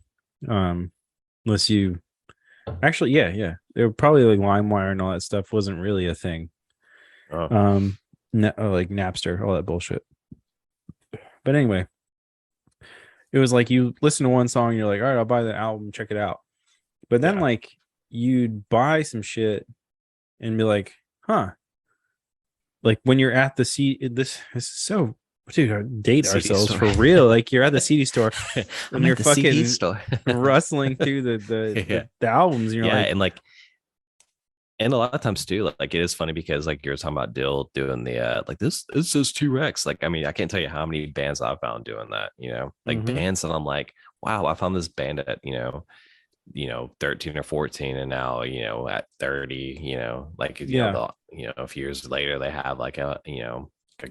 A: Unless you actually, yeah. They were probably like LimeWire and all that stuff wasn't really a thing. Like Napster, all that bullshit. But anyway, it was like you listen to one song, and you're like, all right, I'll buy the album, check it out. But then like you'd buy some shit and be like, huh. Like when you're at the this is so, dude, date ourselves for real. Like you're at the CD store and you're fucking rustling through the albums. And you're like,
B: and like And a lot of times too, like it is funny because like you're talking about Dill doing the like this is T-Rex. Like, I mean, I can't tell you how many bands I've found doing that, like
A: Mm-hmm.
B: bands that I'm like, wow, I found this band at, 13 or 14, and now, at 30, like,
A: Yeah.
B: a few years later, they have like a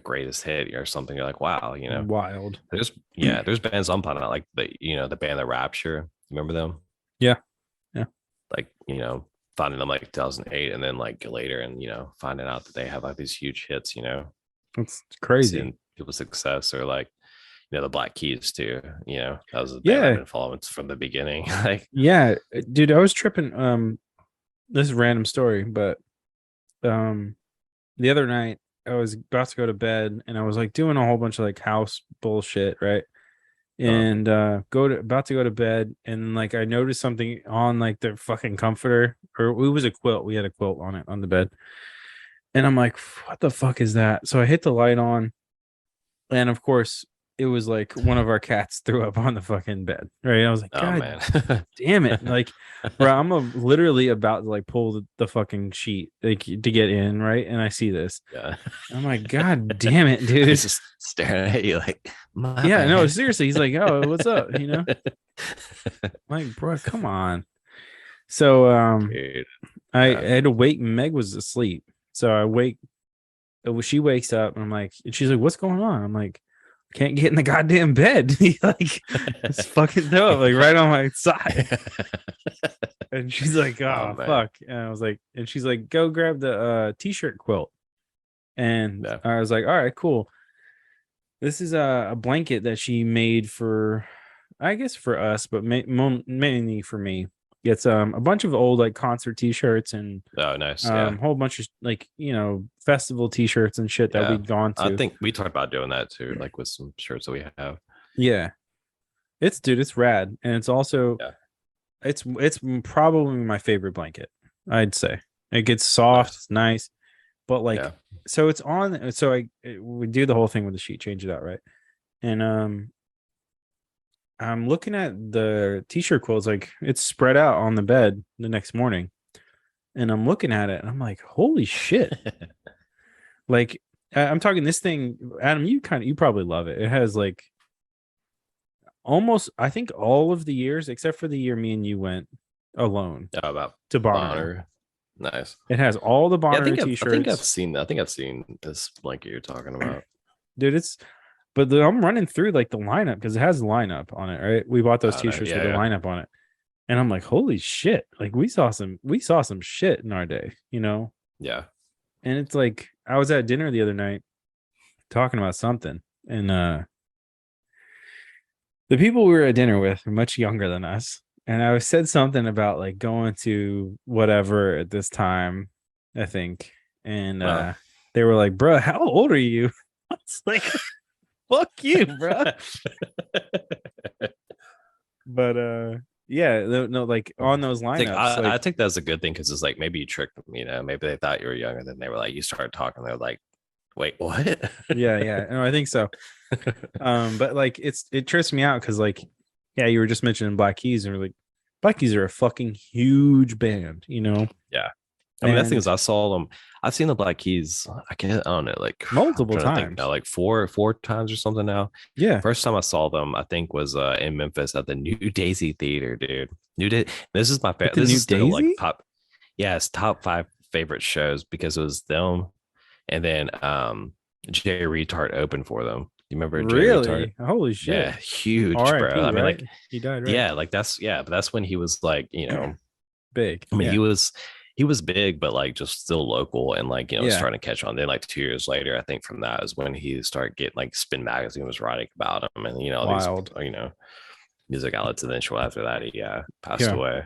B: greatest hit or something. You're like, wow,
A: Wild.
B: there's bands I'm finding out, like the band The Rapture. Remember them?
A: Yeah. Yeah.
B: Like, finding them like 2008, and then like later, and finding out that they have like these huge hits,
A: It's crazy.
B: seeing people's success, or like, the Black Keys too. That was a band I've
A: Yeah.
B: been following from the beginning. Like,
A: Yeah. Dude, I was tripping. This is a random story, but um the other night I was about to go to bed and I was like doing a whole bunch of like house bullshit, right?
B: uh,
A: And about to go to bed, and like I noticed something on like the fucking comforter, or it was a quilt. We had a quilt on it on the bed. And I'm like, what the fuck is that? So I hit the light on, and of course it was like one of our cats threw up on the fucking bed. Right. I was like,
B: oh
A: God
B: man.
A: damn it. Like, bro, literally about to like pull the fucking sheet like to get in, right? And I see this.
B: Yeah.
A: I'm like, God damn it, dude.
B: He's just staring at you like, my
A: Yeah, no,
B: bad.
A: seriously. He's like, oh, what's up? I'm like, bro, come on. So
B: Dude.
A: I
B: Yeah.
A: had to wait. Meg was asleep. So I wake she wakes up and I'm like, and she's like, what's going on? I'm like, can't get in the goddamn bed. Like it's fucking dope, like right on my side. And she's like,
B: Oh
A: oh
B: man.
A: fuck. And I was like, and she's like, go grab the t-shirt quilt. And
B: Yeah.
A: I was like, all right, cool. This is a blanket that she made for, I guess for us, but mainly for me. It's a bunch of old like concert t-shirts and
B: Oh, nice. Yeah.
A: whole bunch of like festival t-shirts and shit that
B: Yeah.
A: we'd gone
B: I
A: to.
B: think we talked about doing that too, like with some shirts that we have.
A: Yeah, it's rad, and it's also
B: Yeah.
A: it's probably my favorite blanket. I'd say it gets soft,
B: Nice.
A: it's nice, but like
B: Yeah.
A: so it's on. So we do the whole thing with the sheet, change it out, right? And I'm looking at the t-shirt quilts, like it's spread out on the bed the next morning, and I'm looking at it, and I'm like, holy shit! Like I'm talking this thing, Adam. You probably love it. It has like almost, I think, all of the years except for the year me and you went alone
B: Oh, about
A: to Bonnaroo.
B: Bonner. Nice.
A: It has all the
B: Yeah,
A: Bonnaroo
B: I've
A: t-shirts,
B: seen this blanket you're talking about.
A: dude. I'm running through like the lineup because it has the lineup on it, right? We bought those
B: Oh, no,
A: t-shirts with
B: yeah,
A: the
B: yeah.
A: lineup on it, and I'm like, holy shit! Like we saw some shit in our day,
B: Yeah.
A: And it's like I was at dinner the other night talking about something, and the people we were at dinner with are much younger than us. And I said something about like going to whatever at this time, I think. And
B: Uh,
A: they were like, bro, how old are you? I was like, fuck you, bro. But yeah, no, like on those lineups,
B: I
A: like
B: think that's a good thing, because it's like maybe you tricked them, maybe they thought you were younger, then they were like, you started talking, they're like, wait, what?
A: yeah, no, I think so. But like it trips me out because like, yeah, you were just mentioning Black Keys, and we're like, Black Keys are a fucking huge band.
B: Yeah. I mean, that's the thing is,
A: And
B: I saw them. I've seen the Black Keys. I don't know, like, I'm
A: multiple
B: trying to think now,
A: times.
B: like four times or something now.
A: Yeah.
B: First time I saw them, I think, was in Memphis at the New Daisy Theater, dude. New Day. This is my
A: At
B: favorite.
A: the
B: This
A: New
B: is still like
A: Daisy?
B: top. Yeah, it's top 5 favorite shows, because it was them, and then Jay Retard opened for them. You remember Jay Retard?
A: Really? Holy
B: Yeah,
A: shit.
B: huge, bro.
A: R.I.P.
B: I mean,
A: Right?
B: like,
A: He died, right?
B: yeah, like but that's when he was like,
A: Big.
B: I mean,
A: Yeah.
B: he was big, but like just still local, and like,
A: Yeah.
B: starting to catch on. Then like 2 years later, I think from that is when he started getting, like, Spin Magazine was writing about him, and these
A: Wild.
B: music outlets. And then shortly after that, he passed
A: Yeah.
B: away.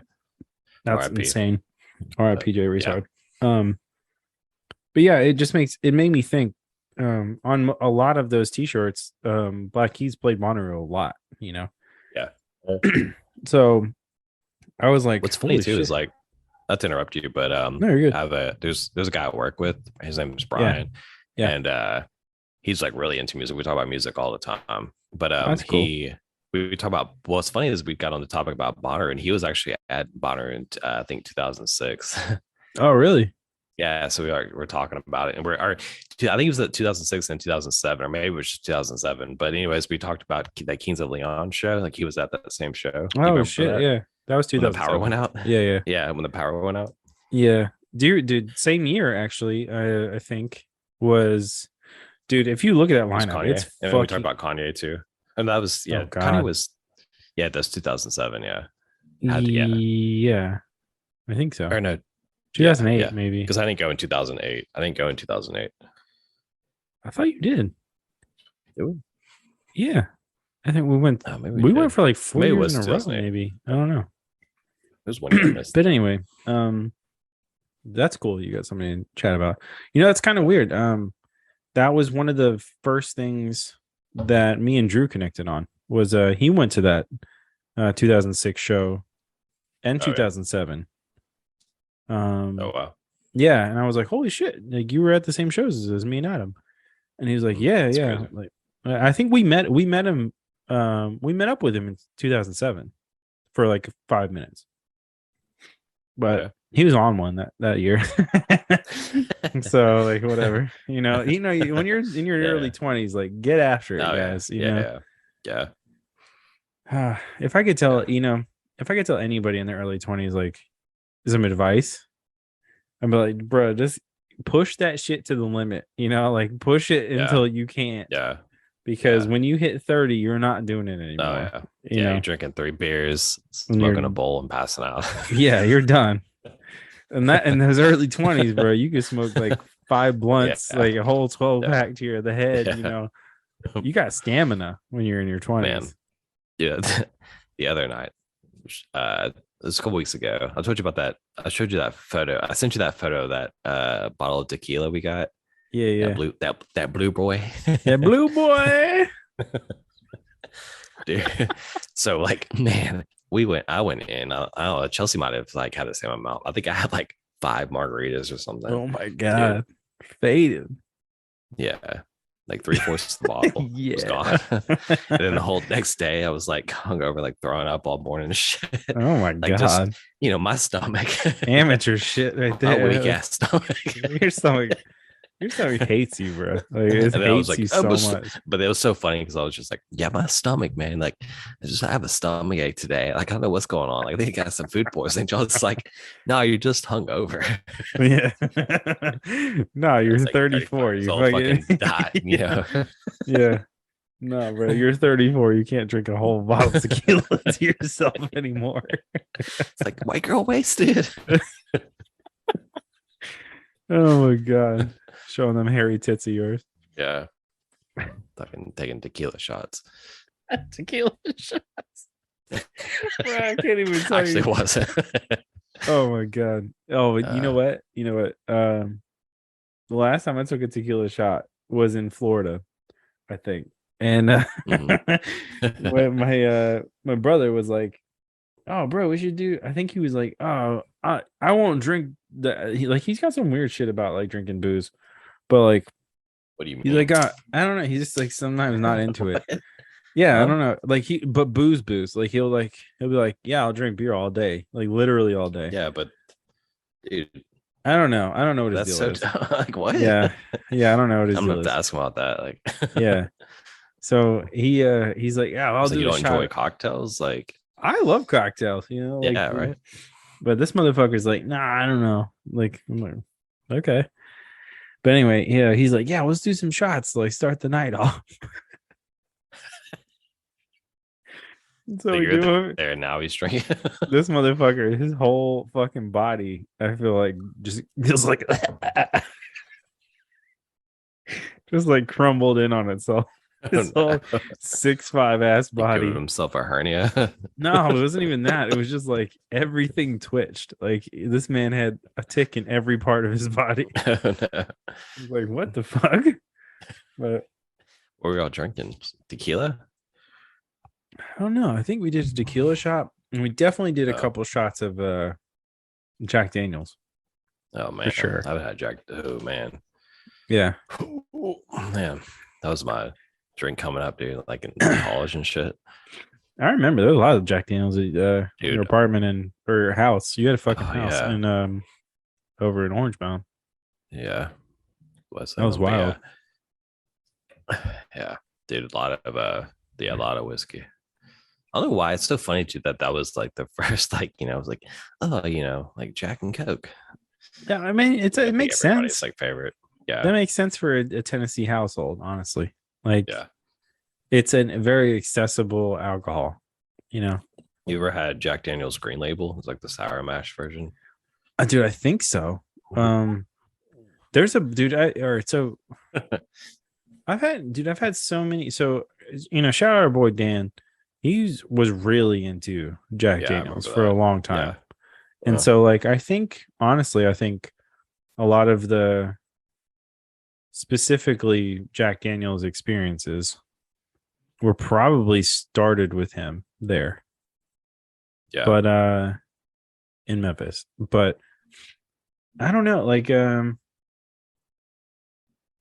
A: That's
B: R.I.P.
A: insane.
B: But
A: R.I.P. Jay
B: yeah,
A: Retard. Um, but yeah, it made me think. On a lot of those T-shirts, Black Keys played Monterey a lot.
B: yeah.
A: So I was like,
B: What's funny
A: holy
B: too is,
A: shit.
B: like, not to interrupt you, but
A: No, you're good.
B: there's a guy I work with. His name is
A: Yeah.
B: Brian,
A: Yeah.
B: and he's like really into music. We talk about music all the time. But
A: That's cool.
B: we talk about, what's funny is we got on the topic about Bonner, and he was actually at Bonner in I think 2006.
A: Oh, really?
B: Yeah, so we're talking about it, and I think it was 2006 and 2007, or maybe it was just 2007. But anyways, we talked about that Kings of Leon show. Like he was at that same show. Do you
A: Oh
B: remember
A: shit,
B: that
A: yeah. That was
B: when the power went
A: 2007.
B: out?
A: Yeah, yeah.
B: Yeah, when the power went out.
A: Yeah. Dude, same year actually, I think was dude, if you look at that
B: It was
A: lineup, it's
B: Kanye, and then we talked
A: fucking
B: about Kanye too, and that was
A: oh
B: Kanye
A: god.
B: was that's 2007. Yeah, had to
A: Yeah, I think so.
B: or no, yeah,
A: 2008 maybe.
B: because I didn't go in 2008. I didn't go in 2008.
A: I thought you did.
B: Did we?
A: Yeah. I think we went
B: Oh, maybe we
A: we went
B: did.
A: for like 4
B: Maybe it
A: years
B: was
A: in a row
B: 2008.
A: maybe. I don't know.
B: It was 1 year I missed.
A: But anyway, that's cool. You got something to chat about. You know, it's kind of weird. That was one of the first things that me and Drew connected on was he went to that 2006 show and
B: Oh, yeah.
A: 2007.
B: Oh wow.
A: Yeah, and I was like, holy shit, like you were at the same shows as me and Adam. And he was like, yeah,
B: That's
A: yeah.
B: crazy.
A: Like I think we met him we met up with him in 2007 for like 5 minutes. But
B: Yeah.
A: he was on one that year. So like whatever. When you're in your
B: Yeah.
A: early 20s, like get after it,
B: Oh,
A: guys.
B: yeah.
A: If I could tell,
B: Yeah.
A: if I could tell anybody in their early 20s like some advice, I'd be like, bro, just push that shit to the limit, like push it until you can't.
B: Yeah.
A: Because
B: Yeah.
A: when you hit 30, you're not doing it
B: Oh
A: anymore.
B: yeah.
A: You
B: Yeah,
A: know,
B: you're drinking 3 beers,
A: when you're
B: smoking a bowl, and passing out.
A: yeah, you're done. And that in those early 20s, bro, you could smoke like 5 blunts,
B: Yeah.
A: like a whole 12
B: Yeah.
A: pack to your the head,
B: Yeah.
A: You got stamina when you're in your 20s.
B: Man. Yeah. The other night, it was a couple weeks ago. I told you about that. I showed you that photo. I sent you that photo of that bottle of tequila we got.
A: Yeah.
B: That blue boy.
A: That blue boy.
B: Dude. So like, man, I went in. I don't know. Chelsea might have like had the same amount. I think I had like 5 margaritas or something.
A: Oh my god. Dude. Faded.
B: Yeah. Like 3/4 of the bottle was gone. And then the whole next day I was like hungover, like throwing up all morning and shit.
A: Oh my
B: like
A: god.
B: Just, my stomach.
A: Amateur shit right there.
B: My weak ass stomach.
A: Your stomach hates you, bro. Like it hates you so much.
B: But it was so funny because I was just like, yeah, my stomach, man. Like, I have a stomach ache today. Like, I don't know what's going on. Like, I think I got some food poisoning. John's like, no, you're just hungover.
A: Yeah. No, you're like 34. You
B: fucking died,
A: Yeah. No, bro, you're 34. You can't drink a whole bottle of tequila to yourself anymore.
B: It's like white girl wasted.
A: Oh my god. Showing them hairy tits of yours.
B: Yeah. Fucking taking tequila shots.
A: Tequila shots. Bro, I can't even tell
B: Actually,
A: you.
B: wasn't.
A: Oh my god. Oh, you know what? The last time I took a tequila shot was in Florida, I think. And when my brother was like, "Oh, bro, we should do." I think he was like, "Oh, I won't drink that." He's got some weird shit about like drinking booze, but like,
B: what do you mean?
A: He's like, I don't know. He's just like sometimes not into it. Yeah, I don't know. Like but booze. Like he'll be like, yeah, I'll drink beer all day, like literally all day.
B: Yeah, but dude,
A: I don't know what his deal is.
B: Like what?
A: Yeah, I don't know what his
B: I'm
A: deal
B: gonna have
A: is.
B: to ask him about that. Like,
A: yeah. So he's like, yeah, I'll do.
B: You don't
A: shot.
B: enjoy cocktails, like
A: I love cocktails, like,
B: yeah, right.
A: But this motherfucker's like, nah, I don't know. Like, I'm like, okay. But anyway, yeah, he's like, yeah, let's do some shots, like start the night off. So we do
B: there now. He's drinking.
A: This motherfucker, his whole fucking body, I feel like just feels like just like crumbled in on itself. His whole 6'5" ass body.
B: Giving himself a hernia.
A: No, it wasn't even that. It was just like everything twitched. Like this man had a tick in every part of his body.
B: No.
A: Like, what the fuck? But
B: what were we all drinking? Tequila?
A: I don't know. I think we did a tequila shot, and we definitely did a couple shots of Jack Daniels.
B: Oh man,
A: for sure.
B: I've had Jack. Oh man,
A: yeah,
B: man, that was my drink coming up, dude. Like in college and shit.
A: I remember there was a lot of Jack Daniels at your apartment or house. You had a fucking house, and over in Orangebound.
B: Yeah, was
A: That was wild.
B: yeah, dude, a lot of a lot of whiskey. I don't know why it's so funny too that was like the first, like, it was like, oh, like Jack and Coke.
A: Yeah, I mean, it
B: Like
A: makes
B: everybody's
A: sense.
B: like favorite. Yeah,
A: That makes sense for a Tennessee household, honestly. Like,
B: yeah.
A: it's a very accessible alcohol. You know,
B: You ever had Jack Daniel's Green Label? It's like the sour mash version.
A: dude, I think so. There's a dude. I've had so many. So, shout out our boy Dan. He was really into Jack
B: Yeah, I
A: Daniels
B: remember
A: for a
B: that.
A: long
B: Yeah.
A: time. And so, like, I think, honestly, I think a lot of the specifically Jack Daniels experiences were probably started with him there.
B: Yeah.
A: But in Memphis. But I don't know, like I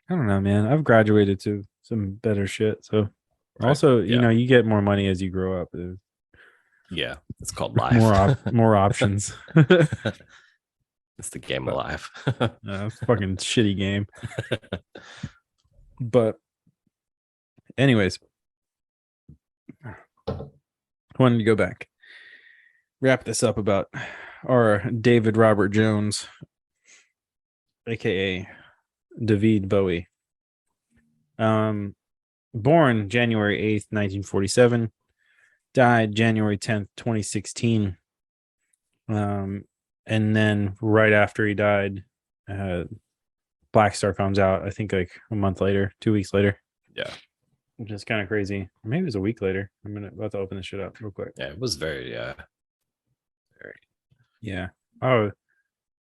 A: don't know, man. I've graduated to some better shit. So
B: Right.
A: also,
B: Yeah.
A: you get more money as you grow up.
B: Yeah. It's called life.
A: More options.
B: It's the game of
A: But
B: life.
A: fucking shitty game. But anyways, I wanted to go back, wrap this up about our David Robert Jones, aka David Bowie. Born January 8th, 1947, died January 10th, 2016. And then right after he died, Black Star comes out, I think like a month later, 2 weeks later.
B: Yeah.
A: Which is kind of crazy. Or maybe it was a week later. About to open this shit up real quick.
B: Yeah, it was very,
A: very. Yeah. Oh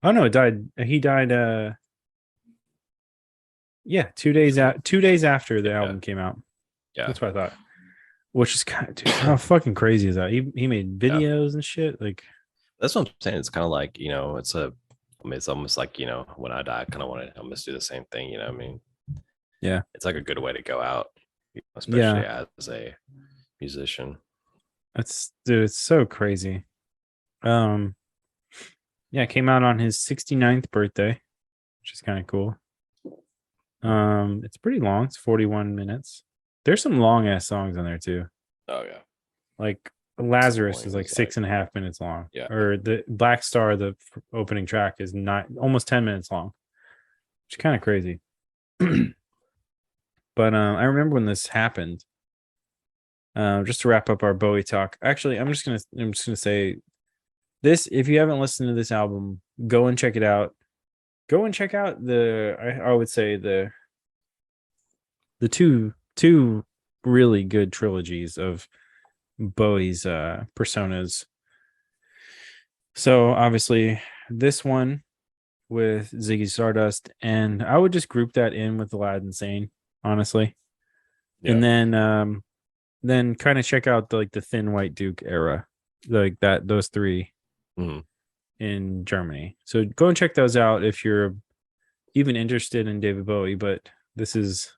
A: no, it died. He died 2 days after the album came out.
B: Yeah.
A: That's what I thought. Which is kind of, dude, how fucking crazy is that? He made videos and shit. Like,
B: that's what I'm saying. It's kind of like, it's almost like, when I die, I kind of want to almost do the same thing. You know what I mean?
A: Yeah.
B: It's like a good way to go out, especially as a musician.
A: It's so crazy. Yeah, it came out on his 69th birthday, which is kind of cool. It's pretty long. It's 41 minutes. There's some long ass songs on there too.
B: Oh yeah.
A: Like Lazarus is like 6.5 minutes long.
B: Yeah.
A: Or the Black Star, the opening track, is almost 10 minutes long, which is kind of crazy. But I remember when this happened. Just to wrap up our Bowie talk. Actually, I'm just gonna say this: if you haven't listened to this album, go and check it out. Go and check out I would say the two really good trilogies of Bowie's personas. So obviously this one with Ziggy Stardust, and I would just group that in with Aladdin Sane, honestly. Yeah. And then kind of check out the Thin White Duke era, like those three in Germany. So go and check those out if you're even interested in David Bowie. But this is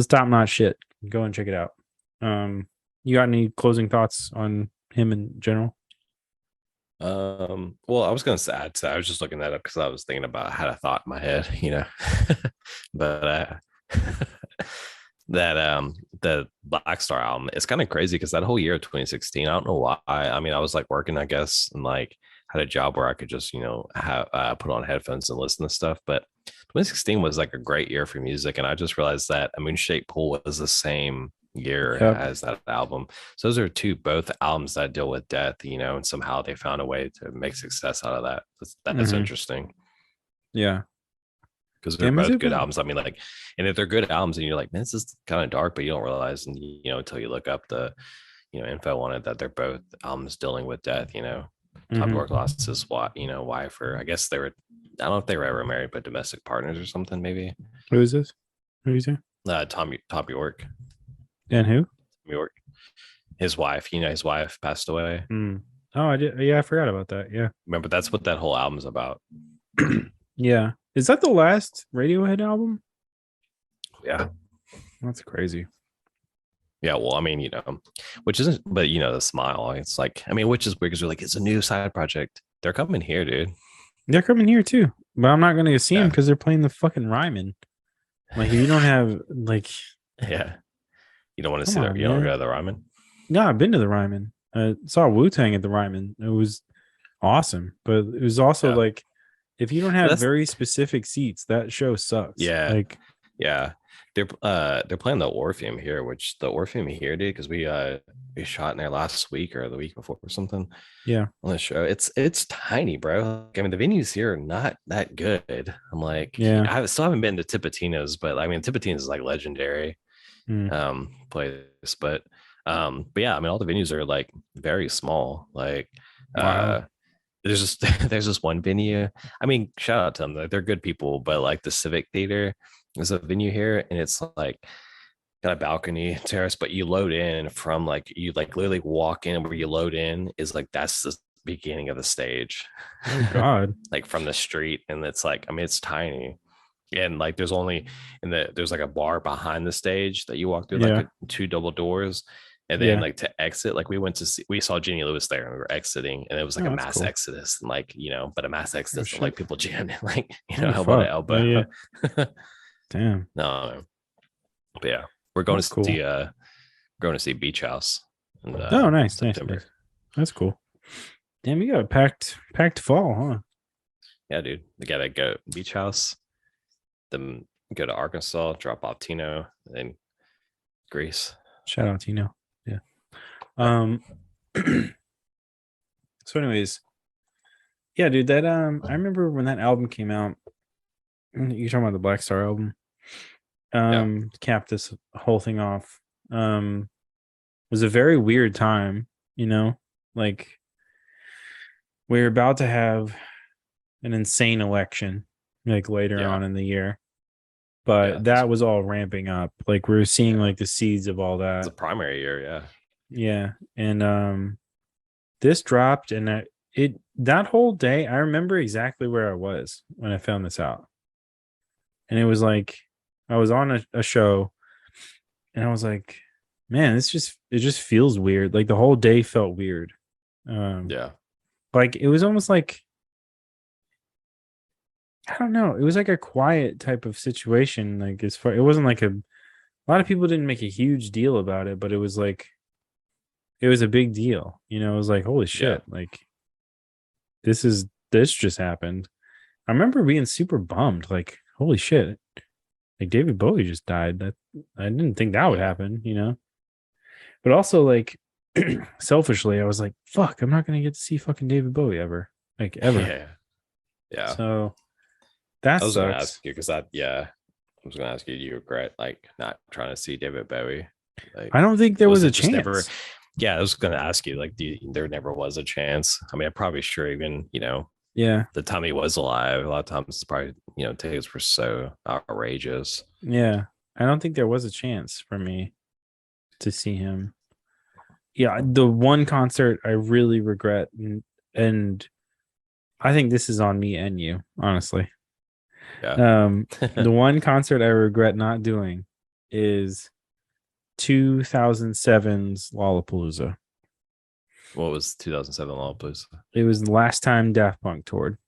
A: top notch shit. Go and check it out. You got any closing thoughts on him in general?
B: Well, I was gonna add to that. I was just looking that up because I was thinking about, I had a thought in my head, but that the Black Star album, it's kind of crazy because that whole year of 2016, I don't know why. I mean, I was like working, I guess, and like had a job where I could just have put on headphones and listen to stuff. But 2016 was like a great year for music, and I just realized that A Moon-Shaped Pool was the same year as that album. So those are both albums that deal with death, and somehow they found a way to make success out of that. That's interesting.
A: Yeah,
B: because they're both good albums. I mean, like, and if they're good albums and you're like, man, this is kind of dark, but you don't realize, and until you look up the info on it, that they're both albums dealing with death. Top Dog lost his wife, or I guess I don't know if they were ever married, but domestic partners or something, maybe.
A: Who is this? Who is he?
B: Tom York.
A: And who?
B: York. His wife, his wife passed away.
A: Oh, I did. Yeah, I forgot about that. Yeah.
B: Remember, that's what that whole album's about.
A: Yeah. Is that the last Radiohead album?
B: Yeah.
A: That's crazy.
B: Yeah, well, I mean, which isn't, but the Smile, it's like, I mean, which is weird because we're like, it's a new side project. They're coming here, dude.
A: They're coming here too, but I'm not gonna see them
B: Yeah.
A: because they're playing the fucking Ryman. Like, if you don't have like,
B: Yeah. You don't want to
A: come
B: see the
A: on,
B: you don't go
A: man.
B: to the ramen?
A: No, I've been to the Ryman. I saw Wu Tang at the Ryman. It was awesome, but it was also
B: Yeah.
A: like, if you don't
B: But
A: have
B: that's
A: very specific seats, that show sucks.
B: yeah.
A: Like,
B: Yeah. They're playing the Orpheum here, which the Orpheum here, dude, because we shot in there last week or the week before or something
A: yeah,
B: on the show. It's tiny, bro. Like, I mean, the venues here are not that good. I'm like,
A: yeah,
B: still haven't been to Tipitina's, but I mean, Tipitina's is like legendary
A: mm,
B: place. But yeah, I mean, all the venues are like very small. Like,
A: wow,
B: uh, there's just there's this one venue. I mean, shout out to them. They're good people, but like the Civic Theater is a venue here, and it's like got a balcony terrace, but you load in from like you like literally walk in, where you load in is like that's the beginning of the stage.
A: oh god,
B: Like from the street, and it's like, I mean, it's tiny, and like there's like a bar behind the stage that you walk through, like
A: yeah,
B: two double doors, and then
A: yeah.
B: like to exit, like we saw Jeannie Lewis there, and we were exiting, and it was like
A: Oh,
B: a
A: that's
B: mass
A: cool.
B: exodus, and like, but a mass
A: Oh
B: exodus of
A: shit.
B: like people jamming, like,
A: Oh
B: elbow to
A: fuck. Oh
B: elbow.
A: yeah. Damn.
B: No, but yeah, we're going
A: That's
B: to see
A: cool.
B: Beach House in
A: Oh, nice, nice,
B: September.
A: nice. That's cool. Damn, you got a packed fall, huh?
B: Yeah, dude, we gotta go Beach House, then go to Arkansas, drop off Tino, and then Greece.
A: Shout out Tino. Yeah.
B: Yep.
A: Um. So, anyways, yeah, dude. That I remember when that album came out. You're talking about the Black Star album.
B: Yeah.
A: To cap this whole thing off. It was a very weird time. You know, like we are about to have an insane election, like later
B: Yeah.
A: on in the year.
B: Yeah.
A: But that was all ramping up. Like we are seeing
B: Yeah.
A: like the seeds of all
B: It's a
A: that.
B: primary year. Yeah.
A: Yeah. And this dropped and that whole day, I remember exactly where I was when I found this out. And it was like I was on a show and I was like, man, it just feels weird. Like the whole day felt weird. Um
B: Yeah.
A: like it was almost like I don't know. It was like a quiet type of situation. Like as far it wasn't like a lot of people didn't make a huge deal about it, but it was like it was a big deal. You know, it was like, holy
B: Yeah.
A: shit, like this just happened. I remember being super bummed, like, holy shit, like David Bowie just died. That I didn't think that would
B: Yeah.
A: happen, you know. But also like selfishly, I was like, fuck, I'm not gonna get to see fucking David Bowie ever. Like ever.
B: Yeah. Yeah.
A: So that
B: I was gonna ask
A: sucks.
B: you because I was gonna ask you, do you regret like not trying to see David Bowie? Like,
A: I don't think there was
B: was
A: a
B: it just never?
A: chance.
B: Yeah, I was gonna ask you, like, there never was a chance. I mean, I'm probably sure even,
A: Yeah.
B: the time he was alive, a lot of times it's probably, tickets were so outrageous.
A: Yeah. I don't think there was a chance for me to see him. Yeah, the one concert I really regret, and I think this is on me and you, honestly.
B: Yeah.
A: The one concert I regret not doing is 2007's Lollapalooza.
B: What was 2007 Lollapalooza?
A: It was the last time Daft Punk toured.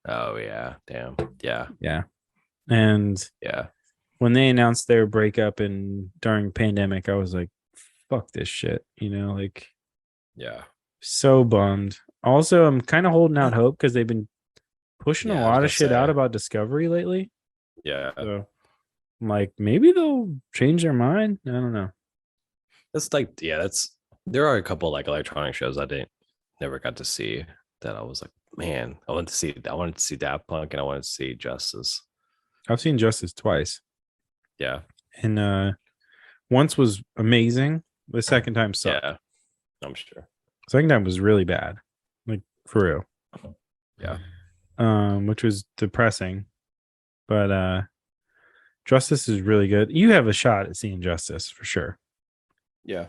B: Oh yeah, damn. Yeah.
A: Yeah, and
B: Yeah.
A: when they announced their breakup and during pandemic, I was like, "Fuck this shit," you know, like
B: Yeah.
A: so bummed. Also, I'm kind of holding out hope because they've been pushing a
B: Yeah, I was
A: lot of
B: gonna
A: shit out
B: say.
A: about Discovery lately.
B: Yeah.
A: So I'm like, maybe they'll change their mind. I don't know.
B: That's like, yeah, there are a couple like electronic shows I didn't never got to see, that I was like, man, I wanted to see Daft Punk, and I wanted to see Justice.
A: I've seen Justice twice,
B: Yeah.
A: and once was amazing. The second time sucked.
B: Yeah. I'm sure.
A: Second time was really bad, like for real.
B: Yeah.
A: Which was depressing. But Justice is really good. You have a shot at seeing Justice for sure.
B: Yeah.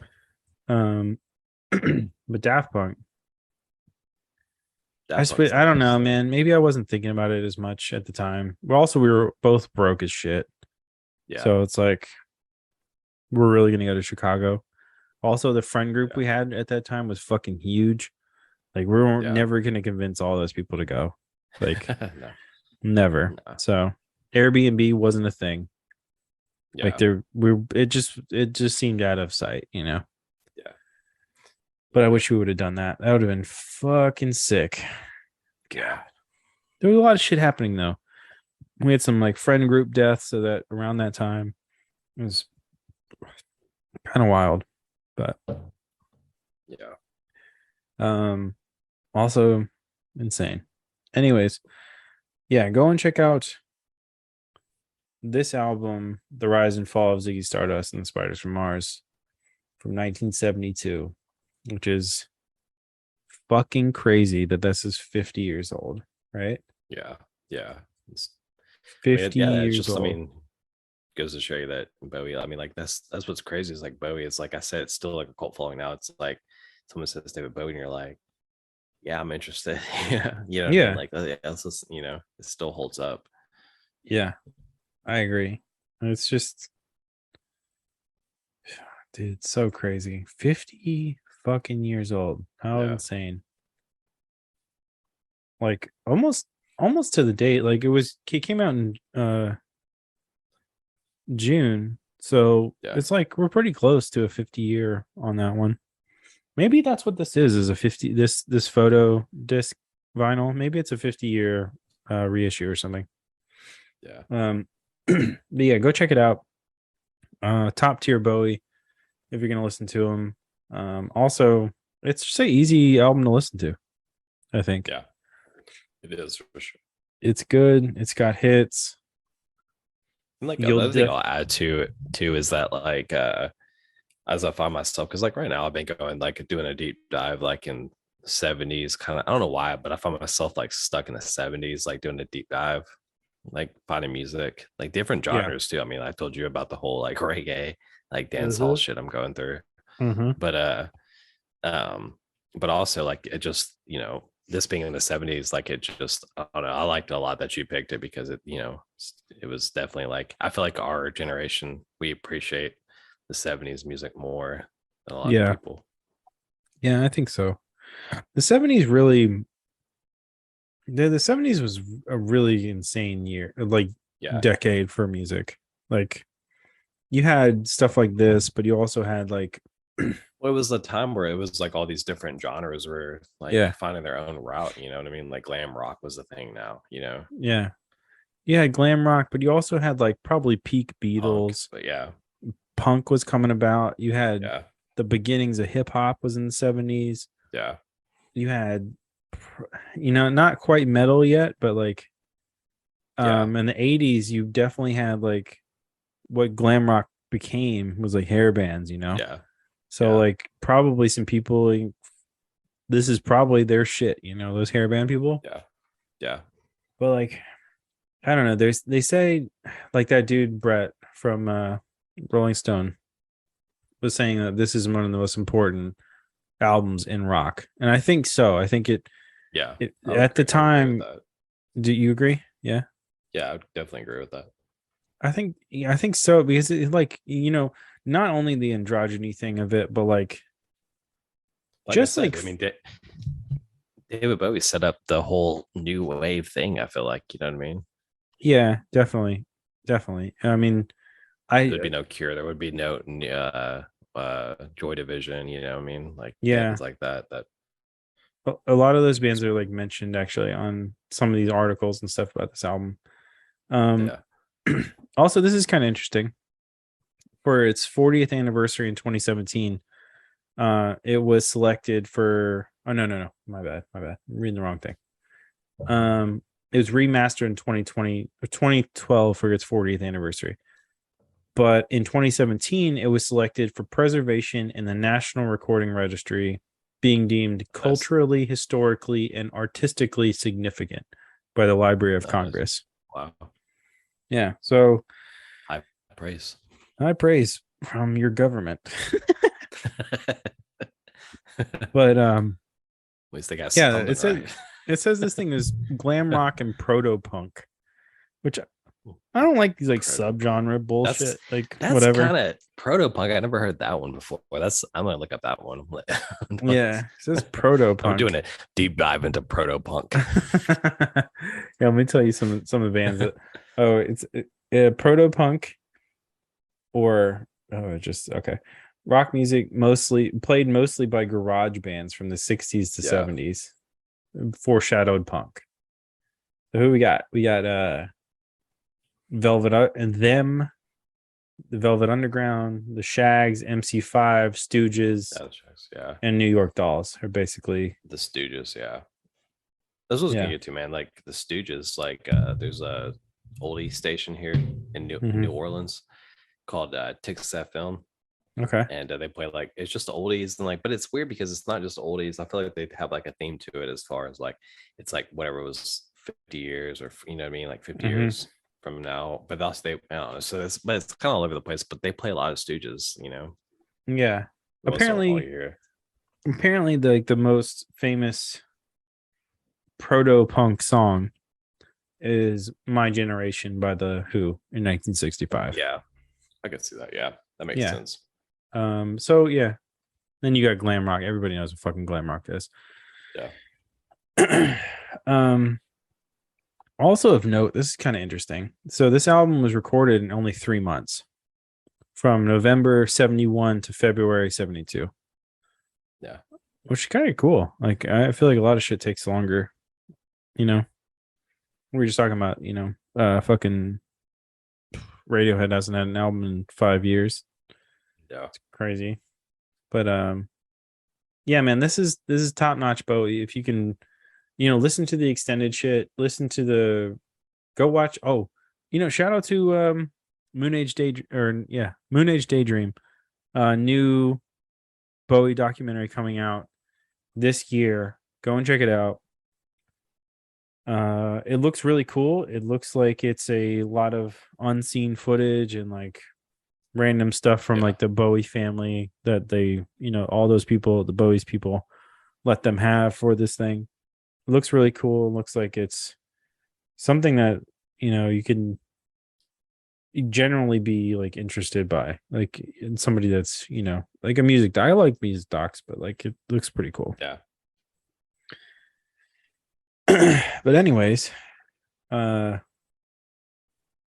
A: But Daft Punk,
B: Daft Punk's
A: I don't
B: nice.
A: know, man. Maybe I wasn't thinking about it as much at the time. But also, we were both broke as shit,
B: Yeah.
A: so it's like we're really gonna go to Chicago. Also, the friend group
B: Yeah.
A: we had at that time was fucking huge. Like we weren't
B: Yeah.
A: never gonna convince all those people to go. Like
B: No,
A: never.
B: no.
A: So Airbnb wasn't a thing. Like
B: Yeah,
A: it just seemed out of sight,
B: yeah,
A: But I wish we would have done that. That would have been fucking sick.
B: yeah.
A: God. There was a lot of shit happening though. We had some like friend group deaths, so that around that time it was kind of wild. But
B: Yeah.
A: um also insane. Anyways, yeah, go and check out this album, The Rise and Fall of Ziggy Stardust and the Spiders from Mars from 1972, which is fucking crazy that this is 50 years old, right?
B: Yeah. Yeah. It's, I mean,
A: 50
B: yeah, it's
A: years
B: just, I
A: old.
B: mean, goes to show you that Bowie, I mean, like that's what's crazy is like Bowie is like I said, it's still like a cult following now. It's like someone says David Bowie, and you're like, yeah, I'm interested. Yeah, you know what I mean?
A: Yeah,
B: Like, yeah, it's just, it still holds up.
A: yeah, I agree. It's just, dude, it's so crazy. 50 fucking years old. How
B: Yeah.
A: insane. Like almost to the date. Like it came out in June. So
B: Yeah.
A: it's like we're pretty close to a 50 year on that one. Maybe that's what this is a 50 this photo disc vinyl. Maybe it's a 50-year reissue or something.
B: Yeah.
A: But yeah, go check it out. Top tier Bowie if you're gonna listen to him. Also, it's just an easy album to listen to. I think
B: Yeah. It is for sure.
A: it's good. It's got hits.
B: And like
A: You'll
B: another thing
A: def
B: I'll add to it too is that like as I find myself, because like right now I've been going like doing a deep dive like in 70s kind of, I don't know why, but I find myself like stuck in the 70s, like doing a deep dive, like finding music, like different
A: yeah.
B: genres too. I mean, I told you about the whole like reggae, like dance hall
A: Mm-hmm.
B: shit I'm going through.
A: Mm-hmm.
B: But um, but also like it just, this being in the 70s, like it just, I don't know, I liked a lot that you picked it because it was definitely like, I feel like our generation, we appreciate the 70s music more than a lot of
A: Yeah.
B: people.
A: Yeah, I think so. The 70s really the 70s was a really insane year, like
B: Yeah.
A: decade for music. Like you had stuff like this, but you also had like
B: Well, it was the time where it was like all these different genres were like
A: yeah,
B: finding their own route. You know what I mean? Like glam rock was the thing now,
A: yeah. You had glam rock, but you also had like probably peak
B: punk.
A: Beatles.
B: But yeah,
A: Punk was coming about. You had
B: yeah,
A: the beginnings of hip hop was in the 70s.
B: yeah,
A: You had not quite metal yet, but like
B: yeah,
A: in the 80s you definitely had like what glam rock became was like hair bands.
B: yeah,
A: So
B: yeah,
A: like probably some people like, this is probably their shit, those hairband people.
B: yeah, yeah.
A: But like I don't know, they say like that dude Brett from Rolling Stone was saying that this is one of the most important albums in rock. And I think so. I think
B: Yeah,
A: it
B: I would
A: at the
B: agree. I would agree with
A: time,
B: that.
A: do you agree? Yeah.
B: Yeah, I would definitely agree with that.
A: I think so because it like not only the androgyny thing of it, but like
B: Like I
A: just
B: said,
A: like
B: I mean, David Bowie set up the whole new wave thing. I feel like, you know what I mean?
A: yeah, definitely. Definitely. I mean, I
B: There'd be no Cure. There would be no Joy Division. You know what I mean? Like
A: yeah,
B: bands like that. That
A: a lot of those bands are like mentioned actually on some of these articles and stuff about this album. Um
B: yeah,
A: Also this is kind of interesting. For its 40th anniversary in 2017, it was selected for oh no, my bad. I'm reading the wrong thing. It was remastered in 2020 or 2012 for its 40th anniversary. But in 2017, it was selected for preservation in the National Recording Registry, being deemed
B: nice,
A: culturally, historically, and artistically significant by the Library of
B: nice.
A: Congress.
B: Wow,
A: Yeah, so
B: high praise.
A: high praise from your government.
B: At
A: But
B: least they got
A: yeah,
B: something right.
A: it says this thing is glam rock and proto punk, which I don't like these like
B: Proto-
A: subgenre
B: That's
A: bullshit. Like
B: that's
A: whatever.
B: kind of proto punk. I never heard that one before. That's I'm gonna look up that one.
A: Yeah, it says proto
B: I'm doing
A: punk.
B: a deep dive into proto punk.
A: Yeah, let me tell you some of the bands that. Oh, it's proto punk or just okay. Rock music mostly by garage bands from the 60s to
B: Yeah,
A: 70s. Foreshadowed punk. So who we got? We got and them, the Velvet Underground, the Shags, MC5, Stooges,
B: yeah.
A: and New York Dolls are basically
B: The Stooges, yeah. This was gonna
A: yeah.
B: get to, man. Like the Stooges, like there's a oldie station here in New
A: Hmm.
B: Orleans called Tix FM,
A: Okay.
B: and they play like it's just oldies and like, but it's weird because it's not just oldies. I feel like they have like a theme to it as far as like it's like whatever was 50 years or you know what I mean, like 50
A: Hmm.
B: years from now. But that's I don't know. So it's but it's kind of all over the place. But they play a lot of Stooges,
A: Yeah.
B: once in a while
A: Apparently,
B: here.
A: the most famous proto punk song is "My Generation" by the Who in 1965.
B: Yeah, I could see that. Yeah, that makes
A: Yeah.
B: sense.
A: So yeah. Then you got glam rock. Everybody knows what fucking glam rock is.
B: Yeah.
A: um. Also of note, this is kind of interesting. So this album was recorded in only 3 months, from November 71 to February 72.
B: Yeah.
A: Which is kind of cool. Like I feel like a lot of shit takes longer. You know, we were just talking about fucking Radiohead hasn't had an album in 5 years.
B: Yeah.
A: It's crazy, but yeah, man, this is top notch Bowie. If you can, listen to the extended shit, listen to the go watch. Oh, shout out to Moon Age Day or yeah, Moon Age Daydream, new Bowie documentary coming out this year. Go and check it out. It looks really cool. It looks like it's a lot of unseen footage and like random stuff from
B: Yeah.
A: like the Bowie family that they, all those people, the Bowie's people, let them have for this thing. It looks really cool. It looks like it's something that you can generally be like interested by, like in somebody that's like a music. I like music docs, but like it looks pretty cool.
B: Yeah.
A: But anyways, uh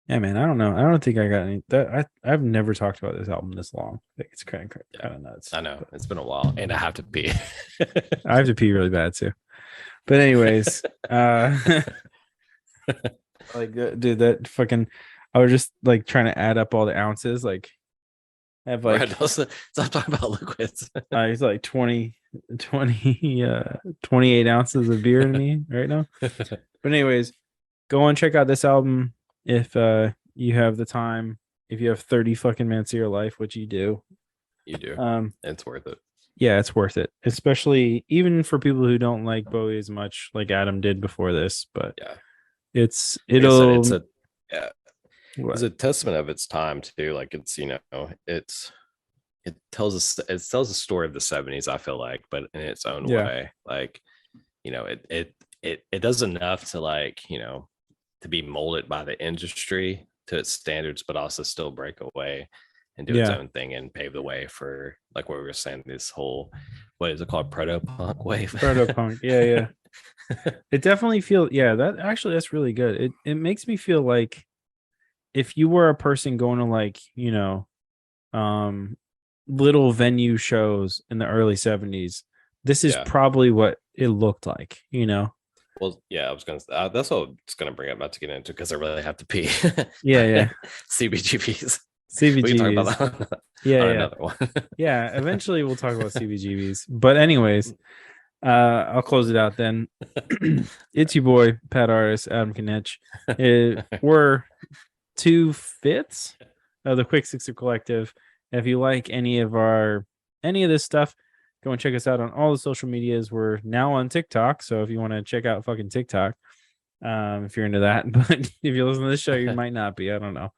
A: yeah, man, I don't know. I don't think I got any that I've never talked about this album this long. Like it's kind
B: Yeah.
A: of nuts.
B: I know.
A: But
B: It's been a while and I have to pee.
A: I have to pee really bad too. But anyways, like dude, that fucking I was just like trying to add up all the ounces. Like I have like
B: Right. Stop talking about liquids.
A: it's like 28 ounces of beer in me right now. But anyways, go and check out this album if you have the time. If you have 30 fucking minutes of your life, which you do.
B: You do. It's worth it.
A: Yeah, it's worth it. Especially even for people who don't like Bowie as much like Adam did before this, but
B: Yeah. Like I said,
A: it'll
B: yeah.
A: what?
B: It's a testament of its time too. Like it tells a story of the 70s, I feel like, but in its own
A: Yeah.
B: way. Like, it does enough to like, to be molded by the industry to its standards, but also still break away and do its
A: Yeah.
B: own thing and pave the way for like what we were saying, this whole what is it called? Proto punk wave.
A: Proto punk. Yeah, yeah. It definitely feels that's really good. It makes me feel like if you were a person going to like, um little venue shows in the early 70s, this is
B: Yeah.
A: probably what it looked like,
B: Well, yeah, I was gonna. That's what I was gonna bring up, not to get into because I really have to pee.
A: Yeah, yeah.
B: CBGBs. We can talk
A: CBGBs.
B: about that
A: Yeah,
B: on
A: yeah.
B: another one.
A: Yeah, eventually we'll talk about CBGBs. But anyways, I'll close it out then. It's your boy, Pat Artist, Adam Kinetch. We're 2/5 of the Quick Sixer Collective. If you like any of this stuff, go and check us out on all the social medias. We're now on TikTok, so if you want to check out fucking TikTok, if you're into that, but if you listen to this show, you might not be. I don't know.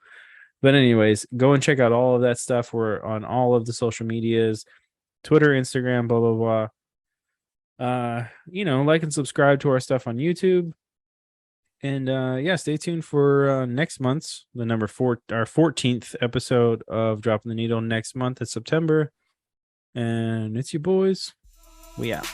A: But anyways, go and check out all of that stuff. We're on all of the social medias, Twitter, Instagram, blah blah blah. Like and subscribe to our stuff on YouTube. And yeah, stay tuned for next month's our 14th episode of Dropping the Needle next month in September. And it's you boys. We out.